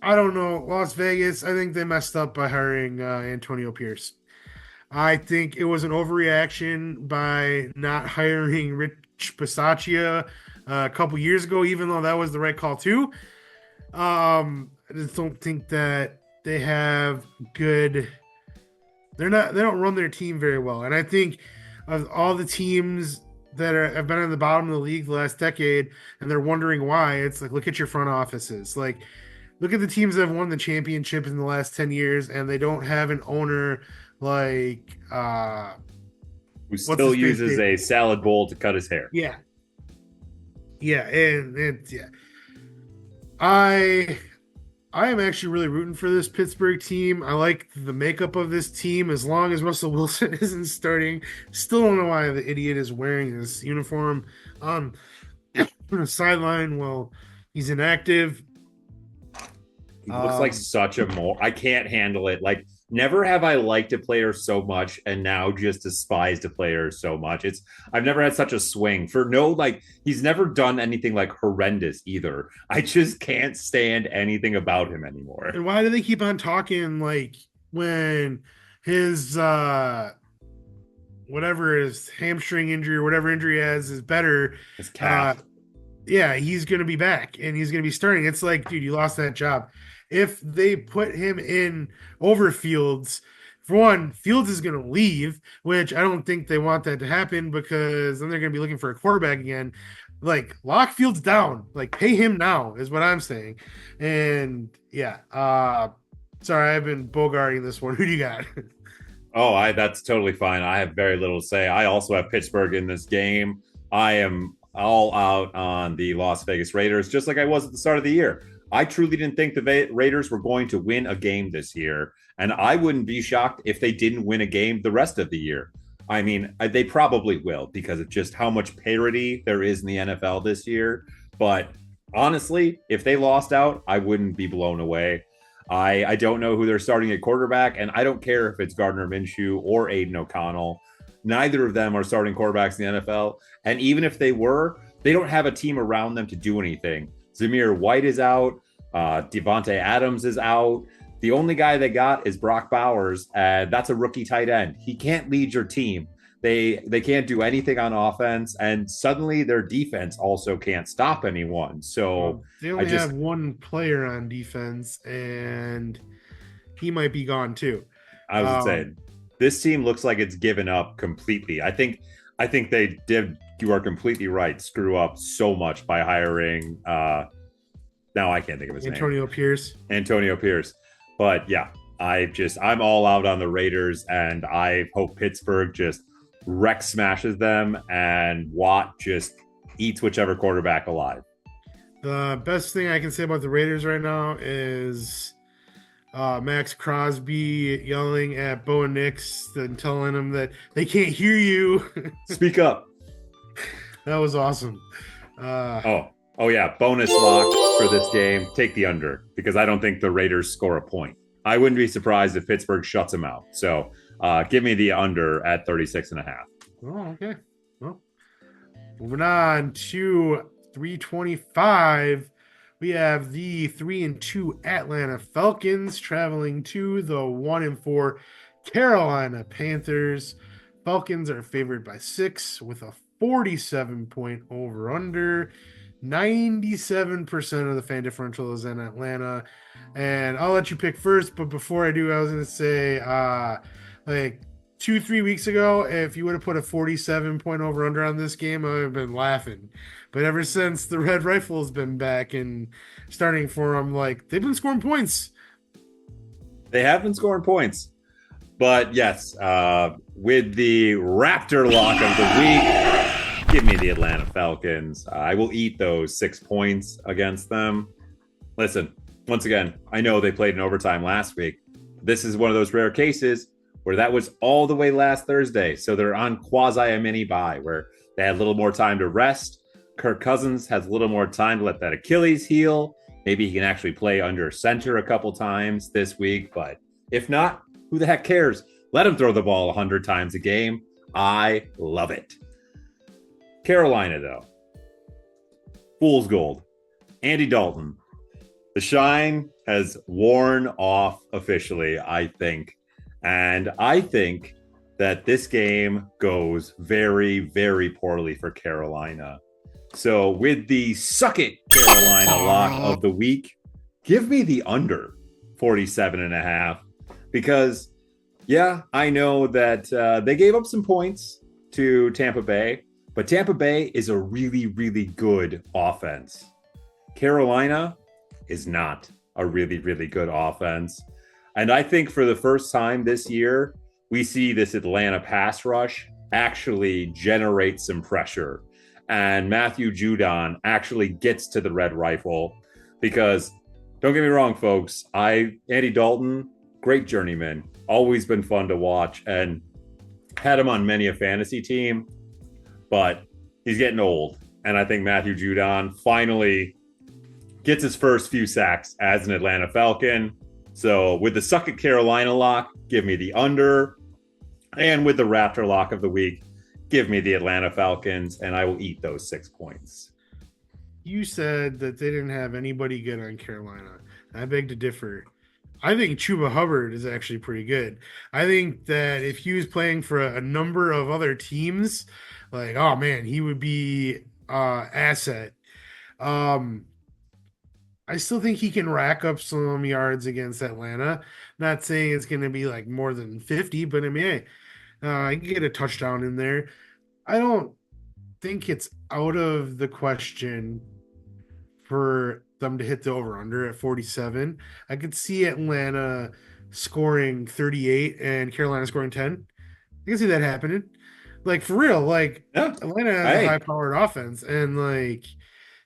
I don't know, Las Vegas, I think they messed up by hiring Antonio Pierce. I think it was an overreaction by not hiring Rich Bisaccia a couple years ago, even though that was the right call too. I just don't think that they have good. They don't run their team very well, and I think of all the teams that have been at the bottom of the league the last decade, and they're wondering why. It's like, look at your front offices. Like, look at the teams that have won the championship in the last 10 years, and they don't have an owner like who still uses a salad bowl to cut his hair. Yeah. Yeah, and yeah. I am actually really rooting for this Pittsburgh team. I like the makeup of this team as long as Russell Wilson isn't starting. Still don't know why the idiot is wearing this uniform on the sideline while he's inactive. He looks like such a I can't handle it. Like, never have I liked a player so much and now just despised a player so much. I've never had such a swing for he's never done anything like horrendous either. I just can't stand anything about him anymore. And why do they keep on talking like when his whatever his hamstring injury or whatever injury he has is better? His calf. Yeah, he's going to be back and he's going to be starting. It's like, dude, you lost that job. If they put him in over Fields, for one, Fields is going to leave, which I don't think they want that to happen because then they're going to be looking for a quarterback again. Like, lock Fields down. Like, pay him now is what I'm saying. And, yeah. Sorry, I've been bogarting this one. Who do you got? That's totally fine. I have very little to say. I also have Pittsburgh in this game. I am all out on the Las Vegas Raiders, just like I was at the start of the year. I truly didn't think the Raiders were going to win a game this year, and I wouldn't be shocked if they didn't win a game the rest of the year. I mean, they probably will because of just how much parity there is in the NFL this year. But honestly, if they lost out, I wouldn't be blown away. I don't know who they're starting at quarterback, and I don't care if it's Gardner Minshew or Aiden O'Connell. Neither of them are starting quarterbacks in the NFL, and even if they were, they don't have a team around them to do anything. Zamir White is out. Devontae Adams is out. The only guy they got is Brock Bowers, and that's a rookie tight end. He can't lead your team. They can't do anything on offense, and suddenly their defense also can't stop anyone. So they only have one player on defense, and he might be gone too. I was saying, this team looks like it's given up completely. I think they did. You are completely right. Screw up so much by hiring Now I can't think of his name. Antonio Pierce. Antonio Pierce. But yeah, I'm all out on the Raiders, and I hope Pittsburgh just wreck smashes them and Watt just eats whichever quarterback alive. The best thing I can say about the Raiders right now is Max Crosby yelling at Bo Nix and telling him that they can't hear you. Speak up. That was awesome. Oh yeah, bonus lock for this game. Take the under because I don't think the Raiders score a point. I wouldn't be surprised if Pittsburgh shuts them out. So give me the under at 36.5. Oh, okay. Well, moving on to 325. We have the 3-2 Atlanta Falcons traveling to the 1-4 Carolina Panthers. Falcons are favored by 6 with a 47-point over-under. 97% of the fan differential is in Atlanta. And I'll let you pick first, but before I do, I was going to say, like 2-3 weeks ago, if you would have put a 47-point over-under on this game, I would have been laughing. But ever since the Red Rifle's been back and starting for them, like, they've been scoring points. They have been scoring points. But yes, with the Raptor lock of the week, give me the Atlanta Falcons. I will eat those 6 points against them. Listen, once again, I know they played in overtime last week. This is one of those rare cases where that was all the way last Thursday. So they're on quasi a mini bye where they had a little more time to rest. Kirk Cousins has a little more time to let that Achilles heal. Maybe he can actually play under center a couple times this week. But if not, who the heck cares? Let him throw the ball 100 times a game. I love it. Carolina, though. Fool's gold. Andy Dalton. The shine has worn off officially, I think. And I think that this game goes very, very poorly for Carolina. So with the suck it Carolina lock of the week, give me the under 47.5. Because, yeah, I know that they gave up some points to Tampa Bay, but Tampa Bay is a really, really good offense. Carolina is not a really, really good offense. And I think for the first time this year, we see this Atlanta pass rush actually generate some pressure. And Matthew Judon actually gets to the Red Rifle because, don't get me wrong, folks, Andy Dalton, great journeyman, always been fun to watch and had him on many a fantasy team, but he's getting old. And I think Matthew Judon finally gets his first few sacks as an Atlanta Falcon. So with the suck at Carolina lock, give me the under. And with the Raptor lock of the week, give me the Atlanta Falcons, and I will eat those 6 points. You said that they didn't have anybody good on Carolina. I beg to differ. I think Chuba Hubbard is actually pretty good. I think that if he was playing for a number of other teams, like, oh man, he would be asset. I still think he can rack up some yards against Atlanta. Not saying it's going to be like more than 50, but I mean, hey, I can get a touchdown in there. I don't think it's out of the question for them to hit the over-under at 47. I could see Atlanta scoring 38 and Carolina scoring 10. I can see that happening. Like, for real, like, Yeah. Atlanta has a high-powered offense, and, like,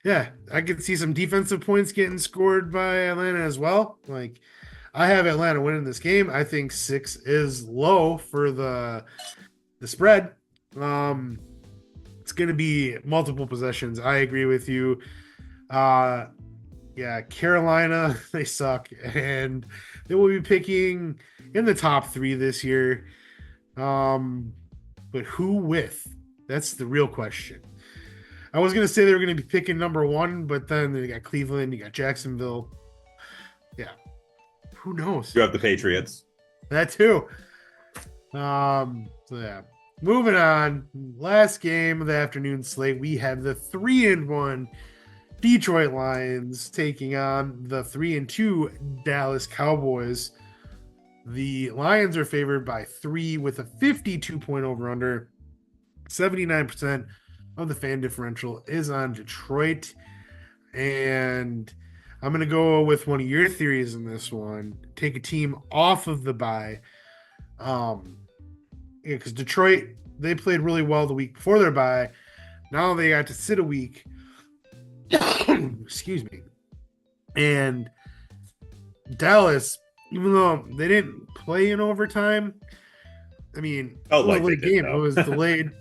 yeah, I could see some defensive points getting scored by Atlanta as well. Like, I have Atlanta winning this game. I think 6 is low for the spread. It's going to be multiple possessions. I agree with you. Yeah, Carolina, they suck, and they will be picking in the top 3 this year. But who with? That's the real question. I was going to say they were going to be picking number 1, but then they got Cleveland, you got Jacksonville. Yeah. Who knows? You have the Patriots. That too. So yeah. Moving on. Last game of the afternoon slate, we have the 3-1 Detroit Lions taking on the 3-2 Dallas Cowboys. The Lions are favored by 3 with a 52-point over-under. 79% of the fan differential is on Detroit. And I'm going to go with one of your theories in this one. Take a team off of the bye. Because Detroit, they played really well the week before their bye. Now they got to sit a week. Excuse me. And Dallas, even though they didn't play in overtime, I mean, it was delayed.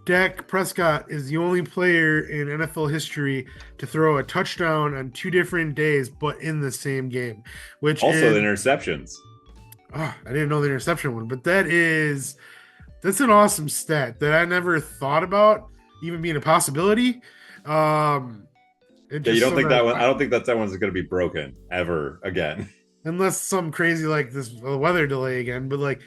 Dak Prescott is the only player in NFL history to throw a touchdown on 2 different days, but in the same game. Which also the interceptions. Oh, I didn't know the interception one, but that's an awesome stat that I never thought about even being a possibility. You don't think that one? I don't think that one's going to be broken ever again, unless some crazy like this weather delay again. But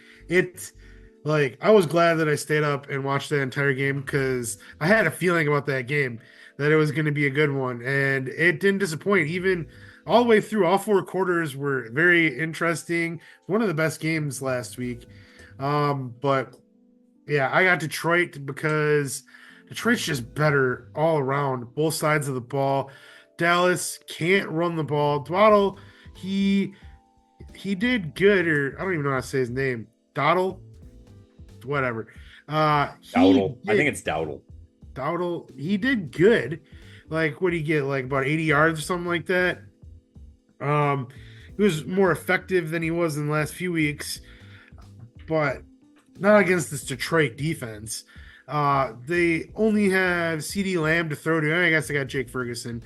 I was glad that I stayed up and watched that entire game because I had a feeling about that game that it was going to be a good one, and it didn't disappoint. Even all the way through, all 4 quarters were very interesting. One of the best games last week. But yeah, I got Detroit because Detroit's just better all around, both sides of the ball. Dallas can't run the ball. Dwaddle, he did good, or I don't even know how to say his name. Dawdle, whatever. Dowdle. I think it's Dowdle. Dowdle, he did good. Like, what did he get? Like about 80 yards or something like that. He was more effective than he was in the last few weeks, but not against this Detroit defense. They only have CeeDee Lamb to throw to. I guess they got Jake Ferguson,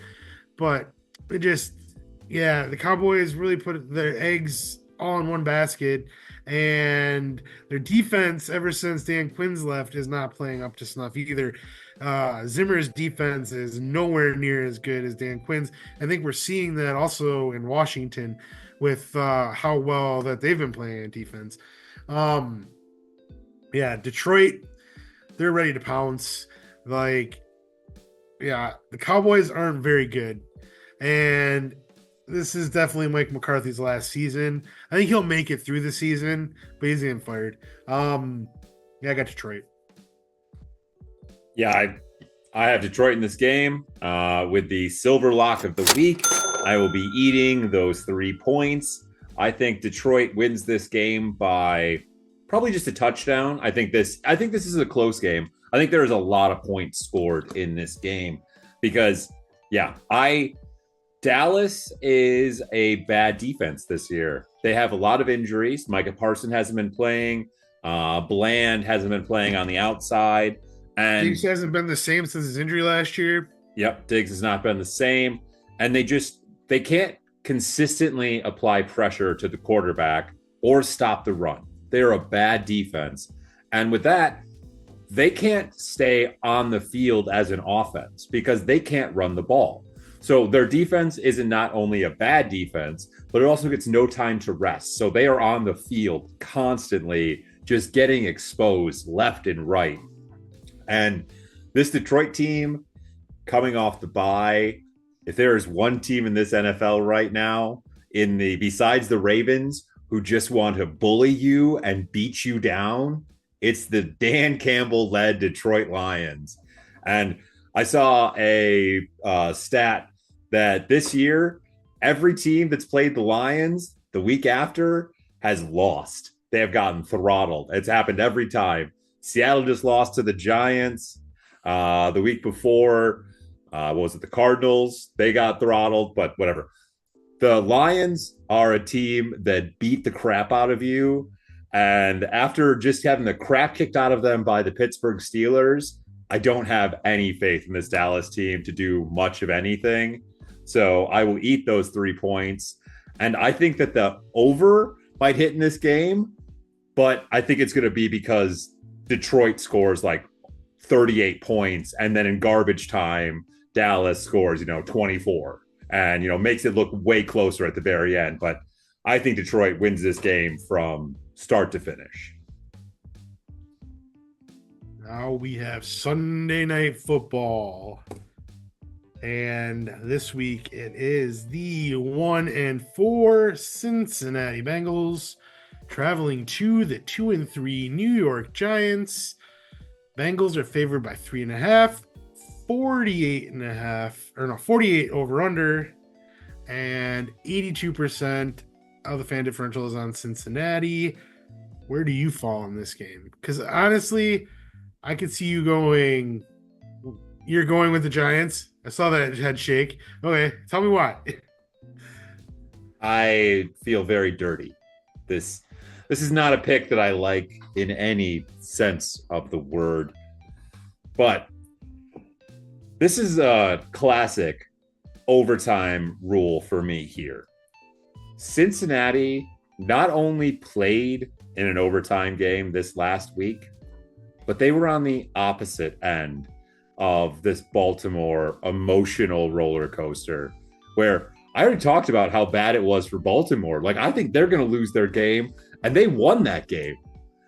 but the Cowboys really put their eggs all in one basket, and their defense, ever since Dan Quinn's left, is not playing up to snuff either. Zimmer's defense is nowhere near as good as Dan Quinn's. I think we're seeing that also in Washington with how well that they've been playing in defense. Detroit, they're ready to pounce. The Cowboys aren't very good. And this is definitely Mike McCarthy's last season. I think he'll make it through the season, but he's getting fired. I got Detroit. Yeah, I have Detroit in this game with the silver lock of the week. I will be eating those 3 points. I think Detroit wins this game by probably just a touchdown. I think this is a close game. I think there's a lot of points scored in this game because, Dallas is a bad defense this year. They have a lot of injuries. Micah Parson hasn't been playing. Bland hasn't been playing on the outside. And Diggs hasn't been the same since his injury last year. Yep, Diggs has not been the same. And they can't consistently apply pressure to the quarterback or stop the run. They're a bad defense. And with that, they can't stay on the field as an offense because they can't run the ball. So their defense isn't not only a bad defense, but it also gets no time to rest. So they are on the field constantly, just getting exposed left and right. And this Detroit team coming off the bye, if there is one team in this NFL right now, besides the Ravens, who just want to bully you and beat you down, it's the Dan Campbell-led Detroit Lions. And I saw a stat that this year, every team that's played the Lions the week after has lost. They have gotten throttled. It's happened every time. Seattle just lost to the Giants. The week before, the Cardinals? They got throttled, but whatever. The Lions are a team that beat the crap out of you. And after just having the crap kicked out of them by the Pittsburgh Steelers, I don't have any faith in this Dallas team to do much of anything. So I will eat those 3 points. And I think that the over might hit in this game, but I think it's going to be because Detroit scores like 38 points. And then in garbage time, Dallas scores, 24 and, makes it look way closer at the very end. But I think Detroit wins this game from start to finish. Now we have Sunday Night Football. And this week it is the 1-4 Cincinnati Bengals traveling to the 2-3 New York Giants. Bengals are favored by 3.5. 48 over under, and 82% of the fan differential is on Cincinnati. Where do you fall in this game? Because honestly, I could see you going. You're going with the Giants. I saw that head shake. Okay, tell me why. I feel very dirty. This is not a pick that I like in any sense of the word. But this is a classic overtime rule for me here. Cincinnati not only played in an overtime game this last week, but they were on the opposite end of this Baltimore emotional roller coaster where I already talked about how bad it was for Baltimore. Like, I think they're going to lose their game, and they won that game.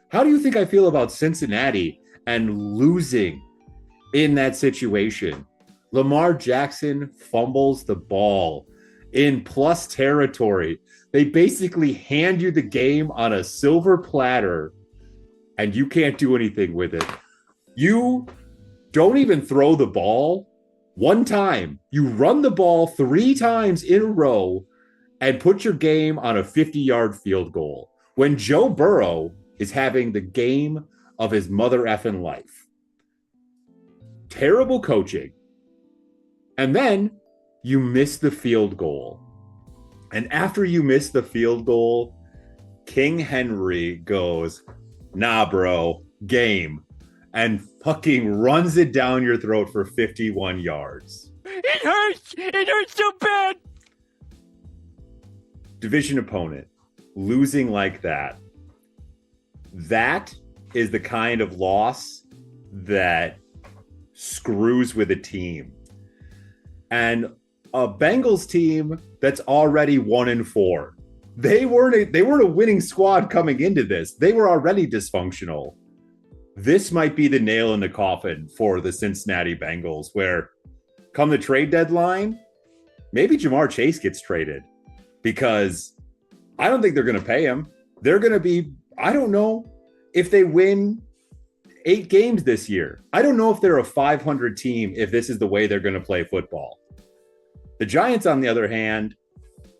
How do you think I feel about Cincinnati and losing in that situation? Lamar Jackson fumbles the ball in plus territory. They basically hand you the game on a silver platter, and you can't do anything with it. You don't even throw the ball one time. You run the ball 3 times in a row and put your game on a 50-yard field goal when Joe Burrow is having the game of his mother effing life. Terrible coaching. And then you miss the field goal. And after you miss the field goal, King Henry goes, "Nah, bro, game," and fucking runs it down your throat for 51 yards. It hurts! It hurts so bad! Division opponent, losing like that. That is the kind of loss that screws with a team. And a Bengals team that's already 1-4. They weren't a winning squad coming into this. They were already dysfunctional. This might be the nail in the coffin for the Cincinnati Bengals, where come the trade deadline, maybe Jamar Chase gets traded, because I don't think they're going to pay him. They're going to be, I don't know if they win 8 games this year. I don't know if they're a 500 team if this is the way they're going to play football. The Giants, on the other hand,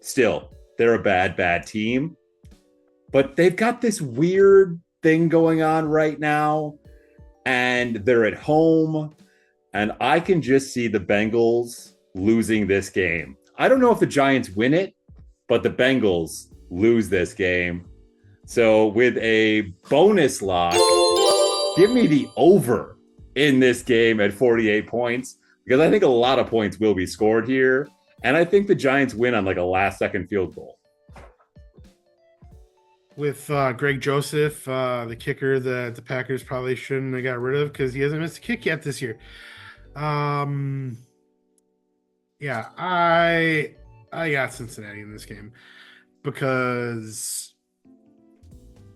still, they're a bad team, but they've got this weird thing going on right now, and they're at home, and I can just see the Bengals losing this game. I don't know if the Giants win it, but the Bengals lose this game. So with a bonus lock, give me the over in this game at 48 points, because I think a lot of points will be scored here, and I think the Giants win on like a last-second field goal. With Greg Joseph, the kicker that the Packers probably shouldn't have got rid of because he hasn't missed a kick yet this year. Yeah, I got Cincinnati in this game because,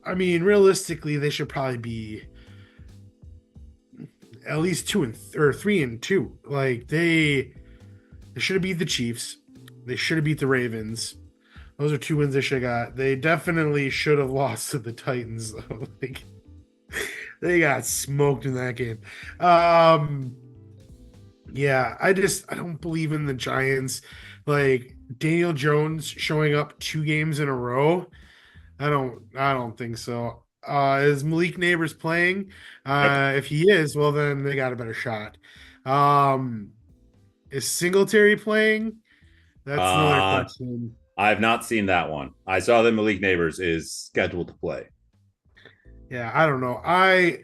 I mean, realistically, they should probably be at least 3-2. Like they should have beat the Chiefs. They should have beat the Ravens. Those are 2 wins they should have got. They definitely should have lost to the Titans, though. Like, they got smoked in that game. Yeah, I don't believe in the Giants. Like, Daniel Jones showing up 2 games in a row. I don't think so. Is Malik Neighbors playing? If he is, well, then they got a better shot. Is Singletary playing? That's another question. I have not seen that one. I saw that Malik Neighbors is scheduled to play. Yeah, I don't know. I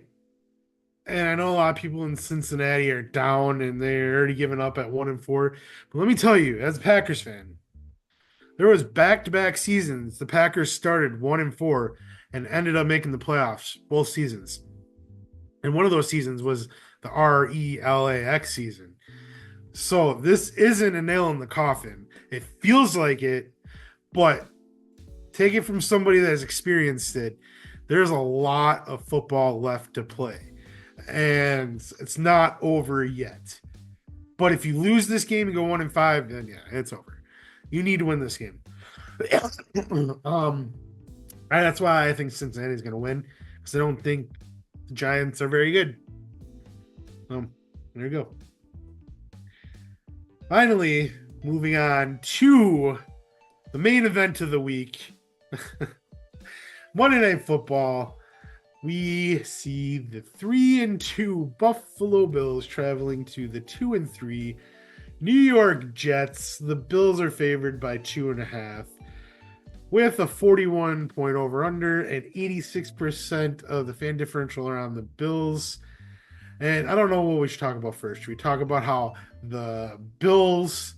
know a lot of people in Cincinnati are down and they're already giving up at 1-4. But let me tell you, as a Packers fan, there was back-to-back seasons the Packers started 1-4 and ended up making the playoffs both seasons. And one of those seasons was the RELAX season. So this isn't a nail in the coffin. It feels like it, but take it from somebody that has experienced it. There's a lot of football left to play, and it's not over yet. But if you lose this game and go 1-5, then yeah, it's over. You need to win this game. That's why I think Cincinnati is going to win, because I don't think the Giants are very good. There you go. Finally, moving on to the main event of the week. Monday Night Football. We see the 3-2 Buffalo Bills traveling to the 2-3 New York Jets. The Bills are favored by 2.5 with a 41-point over-under, and 86% of the fan differential are on the Bills. And I don't know what we should talk about first. Should we talk about how the Bills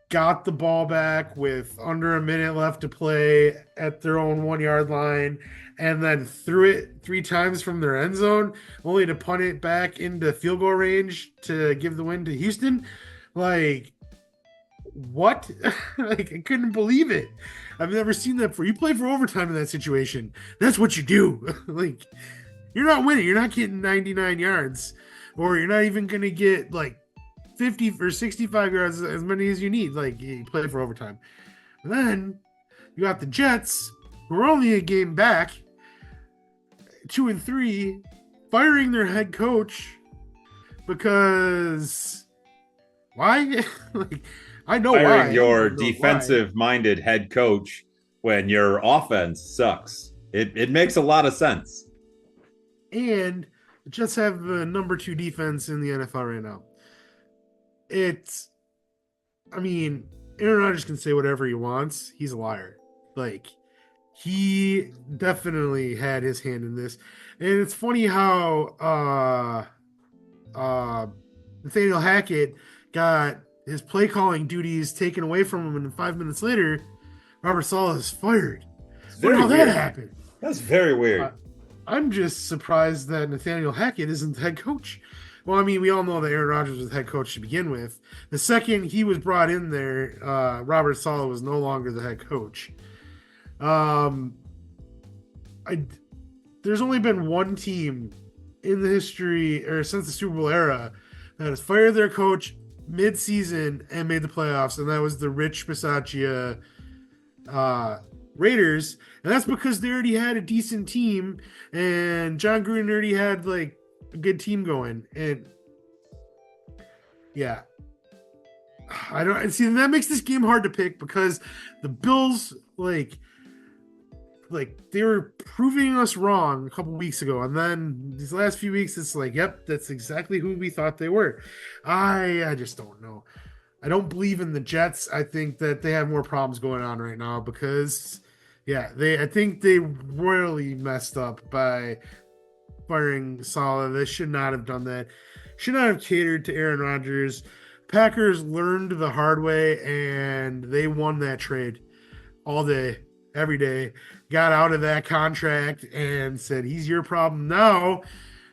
got the ball back with under a minute left to play at their own 1-yard line and then threw it 3 times from their end zone only to punt it back into field goal range to give the win to Houston? Like, what? Like, I couldn't believe it. I've never seen that before. You play for overtime in that situation. That's what you do. Like, you're not winning. You're not getting 99 yards, or you're not even going to get like 50 or 65 yards, as many as you need. Like, you play for overtime. And then you got the Jets, who are only a game back, 2-3, firing their head coach because why? Like, I know firing why. Firing your defensive-minded head coach when your offense sucks. It makes a lot of sense. And the Jets have the number 2 defense in the NFL right now. Aaron Rodgers can say whatever he wants. He's a liar. Like, he definitely had his hand in this. And it's funny how Nathaniel Hackett got his play calling duties taken away from him, and 5 minutes later, Robert Saleh is fired. Wonder how that happened. That's very weird. I'm just surprised that Nathaniel Hackett isn't the head coach. Well, I mean, we all know that Aaron Rodgers was the head coach to begin with. The second he was brought in there, Robert Saleh was no longer the head coach. There's only been one team in the history, or since the Super Bowl era, that has fired their coach mid-season and made the playoffs, and that was the Rich Bisaccia Raiders. And that's because they already had a decent team, and John Gruden already had like a good team going. And yeah, I don't see that makes this game hard to pick because the Bills like they were proving us wrong a couple weeks ago, and then these last few weeks it's like, yep, that's exactly who we thought they were. I just don't know. I don't believe in the Jets. I think that they have more problems going on right now because I think they royally messed up by firing Saleh. They should not have done that. Should not have catered to Aaron Rodgers. Packers learned the hard way, and they won that trade all day, every day. Got out of that contract and said, he's your problem now.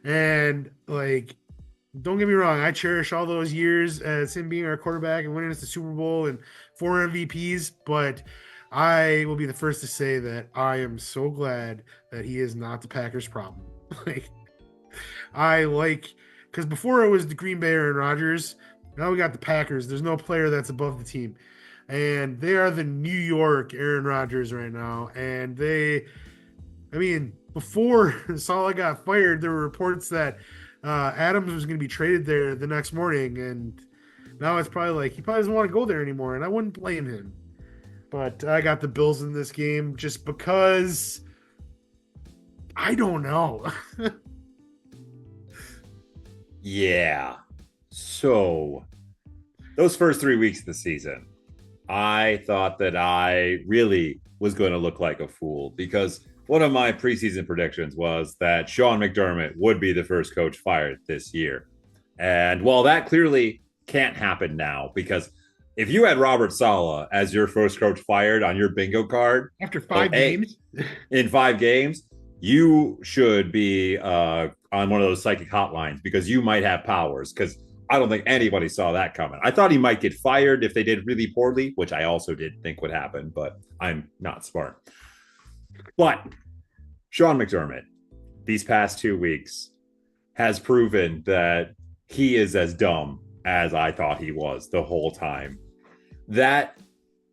And, like, don't get me wrong, I cherish all those years as him being our quarterback and winning us the Super Bowl and 4 MVPs, but I will be the first to say that I am so glad that he is not the Packers' problem. Because before it was the Green Bay Aaron Rodgers, now we got the Packers. There's no player that's above the team. And they are the New York Aaron Rodgers right now. And before Saleh got fired, there were reports that Adams was going to be traded there the next morning. And now it's probably like he probably doesn't want to go there anymore. And I wouldn't blame him. But I got the Bills in this game just because I don't know. Yeah. So those first 3 weeks of the season, I thought that I really was going to look like a fool because one of my preseason predictions was that Sean McDermott would be the first coach fired this year. And while that clearly can't happen now, because if you had Robert Saleh as your first coach fired on your bingo card after 5 games, in 5 games, you should be on one of those psychic hotlines because you might have powers, because I don't think anybody saw that coming. I thought he might get fired if they did really poorly, which I also did think would happen, but I'm not smart. But Sean McDermott, these past 2 weeks, has proven that he is as dumb as I thought he was the whole time. That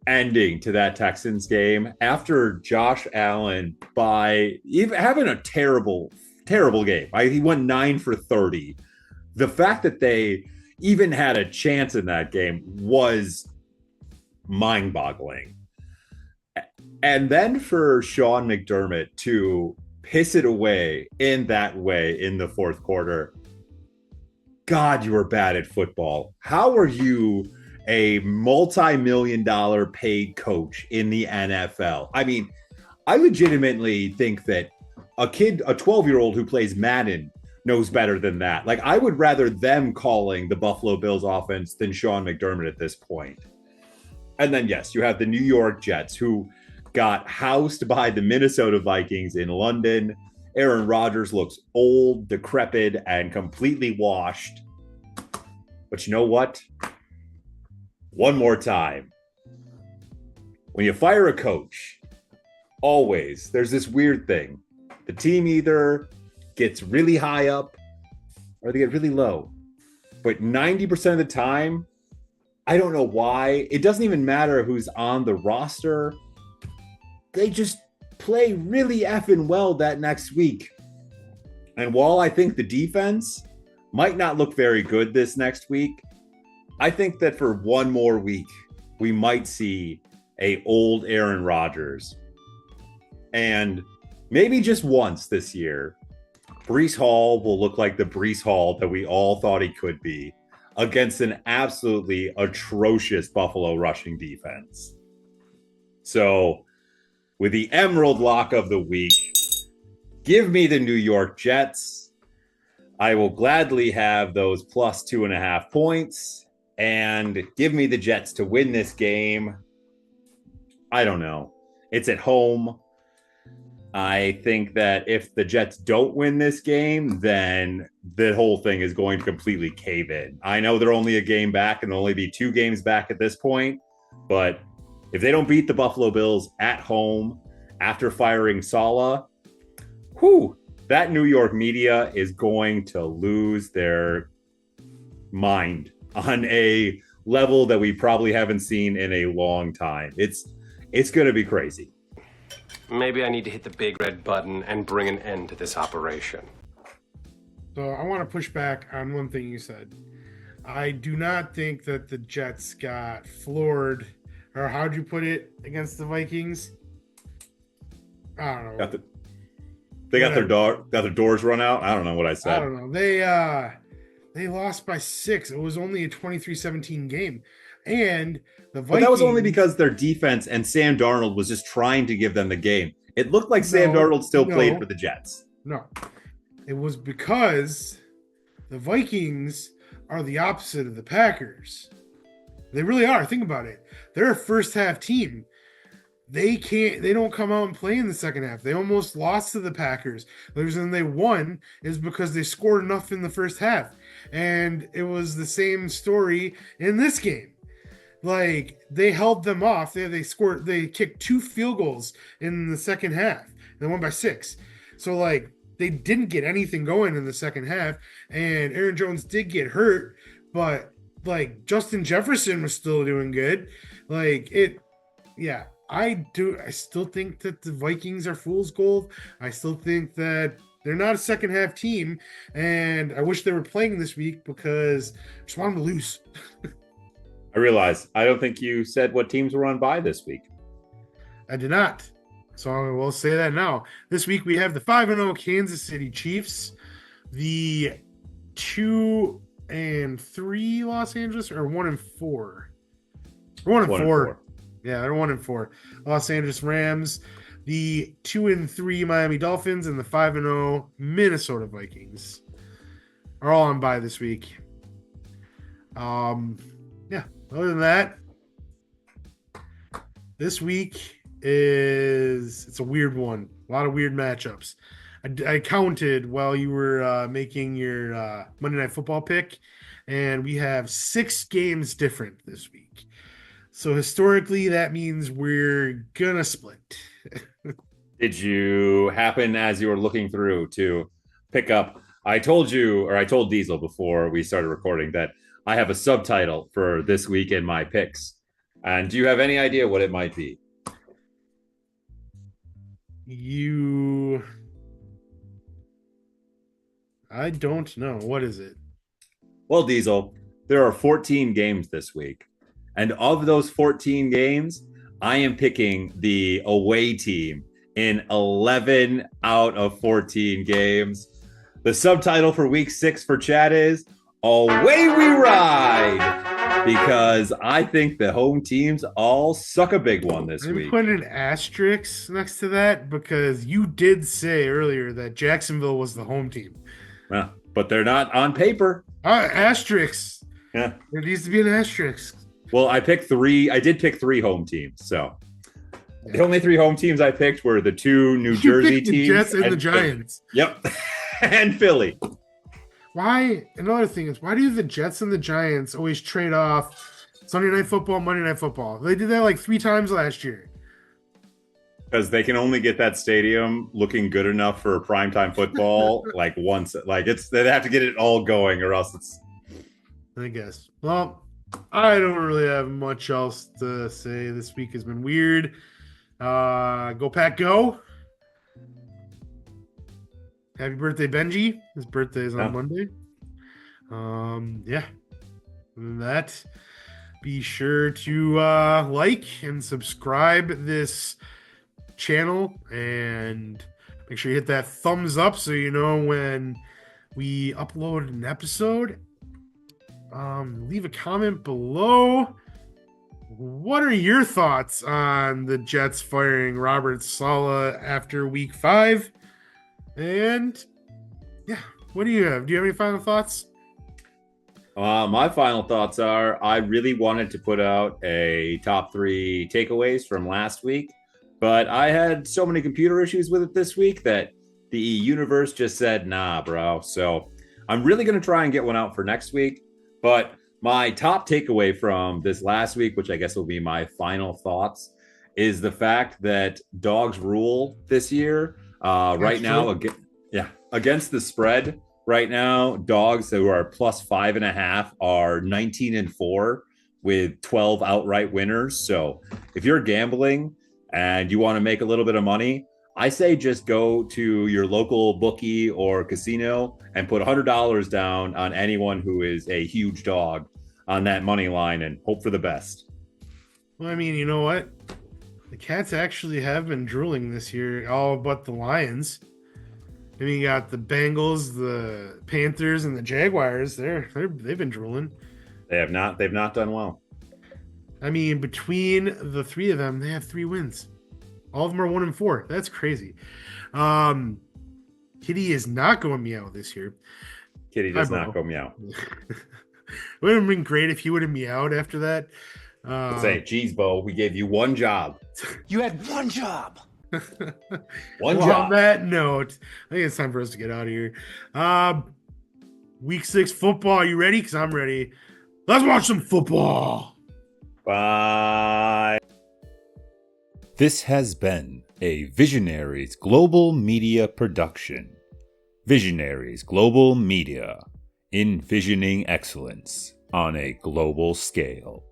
ending to that Texans game, after Josh Allen, by even having a terrible game, he went 9 for 30. The fact that they even had a chance in that game was mind-boggling. And then for Sean McDermott to piss it away in that way in the fourth quarter, God, you were bad at football. How are you a multi-million-dollar paid coach in the NFL? I mean, I legitimately think that a 12-year-old who plays Madden knows better than that. Like, I would rather them calling the Buffalo Bills offense than Sean McDermott at this point. And then, yes, you have the New York Jets, who got housed by the Minnesota Vikings in London. Aaron Rodgers looks old, decrepit, and completely washed. But you know what? One more time. When you fire a coach, always, there's this weird thing. The team either gets really high up or they get really low. But 90% of the time, I don't know why. It doesn't even matter who's on the roster. They just play really effing well that next week. And while I think the defense might not look very good this next week, I think that for one more week, we might see a old Aaron Rodgers. And maybe just once this year, Breece Hall will look like the Breece Hall that we all thought he could be against an absolutely atrocious Buffalo rushing defense. So, with the Emerald Lock of the week, give me the New York Jets. I will gladly have those plus 2.5 points, and give me the Jets to win this game. I don't know. It's at home. I think that if the Jets don't win this game, then the whole thing is going to completely cave in. I know they're only a game back and only be 2 games back at this point, but if they don't beat the Buffalo Bills at home after firing Saleh, that New York media is going to lose their mind on a level that we probably haven't seen in a long time. It's going to be crazy. Maybe I need to hit the big red button and bring an end to this operation. So I want to push back on one thing you said. I do not think that the Jets got floored, or how'd you put it, against the Vikings? I don't know. They got their doors run out. I don't know what I said. I don't know. They lost by 6. It was only a 23-17 game. And the Vikings, but that was only because their defense and Sam Darnold was just trying to give them the game. It looked like Sam Darnold still played for the Jets. No. It was because the Vikings are the opposite of the Packers. They really are. Think about it. They're a first half team. They don't come out and play in the second half. They almost lost to the Packers. The reason they won is because they scored enough in the first half. And it was the same story in this game. Like, they held them off. They kicked 2 field goals in the second half. They won by 6. So, like, they didn't get anything going in the second half. And Aaron Jones did get hurt, but, like, Justin Jefferson was still doing good. I still think that the Vikings are fool's gold. I still think that they're not a second half team. And I wish they were playing this week because I just want them to lose. I realize I don't think you said what teams were on bye this week. I did not. So I will say that now. This week we have the 5-0 Kansas City Chiefs, the 2-3 Los Angeles, or 1-4. 1-4. Yeah, they're 1-4. Los Angeles Rams, the 2-3 Miami Dolphins, and the 5-0 Minnesota Vikings are all on bye this week. Other than that, this week it's a weird one. A lot of weird matchups. I counted while you were making your Monday Night Football pick, and we have 6 games different this week. So historically, that means we're gonna split. Did you happen, as you were looking through, to pick up? I told Diesel before we started recording that I have a subtitle for this week in my picks. And do you have any idea what it might be? I don't know. What is it? Well, Diesel, there are 14 games this week. And of those 14 games, I am picking the away team in 11 out of 14 games. The subtitle for week 6 for Chad is Away We Ride, because I think the home teams all suck a big one this week. I'm putting an asterisk next to that because you did say earlier that Jacksonville was the home team. Yeah, but they're not on paper. Asterisk. Yeah. There needs to be an asterisk. Well, I did pick 3 home teams. So the only 3 home teams I picked were the 2 New Jersey the teams. Jets and the Giants. Yep. And Philly. Why? Another thing is, why do the Jets and the Giants always trade off Sunday Night Football, Monday Night Football? They did that like 3 times last year. Because they can only get that stadium looking good enough for primetime football like once. Like they have to get it all going, or else it's. I guess. Well, I don't really have much else to say. This week has been weird. Go Pack Go. Happy birthday, Benji. His birthday is on Monday. Yeah. Other than that, be sure to like and subscribe this channel and make sure you hit that thumbs up so you know when we upload an episode. Leave a comment below. What are your thoughts on the Jets firing Robert Saleh after week 5? And yeah, what do you have? Do you have any final thoughts? My final thoughts are I really wanted to put out a top 3 takeaways from last week, but I had so many computer issues with it this week that the universe just said, nah, bro. So I'm really going to try and get one out for next week. But my top takeaway from this last week, which I guess will be my final thoughts, is the fact that dogs rule this year. Right now, against the spread, right now, dogs who are plus 5.5 are 19-4 with 12 outright winners. So if you're gambling and you want to make a little bit of money, I say just go to your local bookie or casino and put $100 down on anyone who is a huge dog on that money line and hope for the best. Well, I mean, you know what? The Cats actually have been drooling this year, all but the Lions. I mean, you got the Bengals, the Panthers, and the Jaguars. They've been drooling. They've not done well. I mean, between the 3 of them, they have 3 wins. All of them are 1-4. That's crazy. Kitty is not going meow this year. Kitty does not go meow. It would have been great if he would have meowed after that. Say, geez, Bo, we gave you one job. You had one job. One job. On that note, I think it's time for us to get out of here. Week 6 football. You ready? Because I'm ready. Let's watch some football. Bye. This has been a Visionaries Global Media production. Visionaries Global Media, envisioning excellence on a global scale.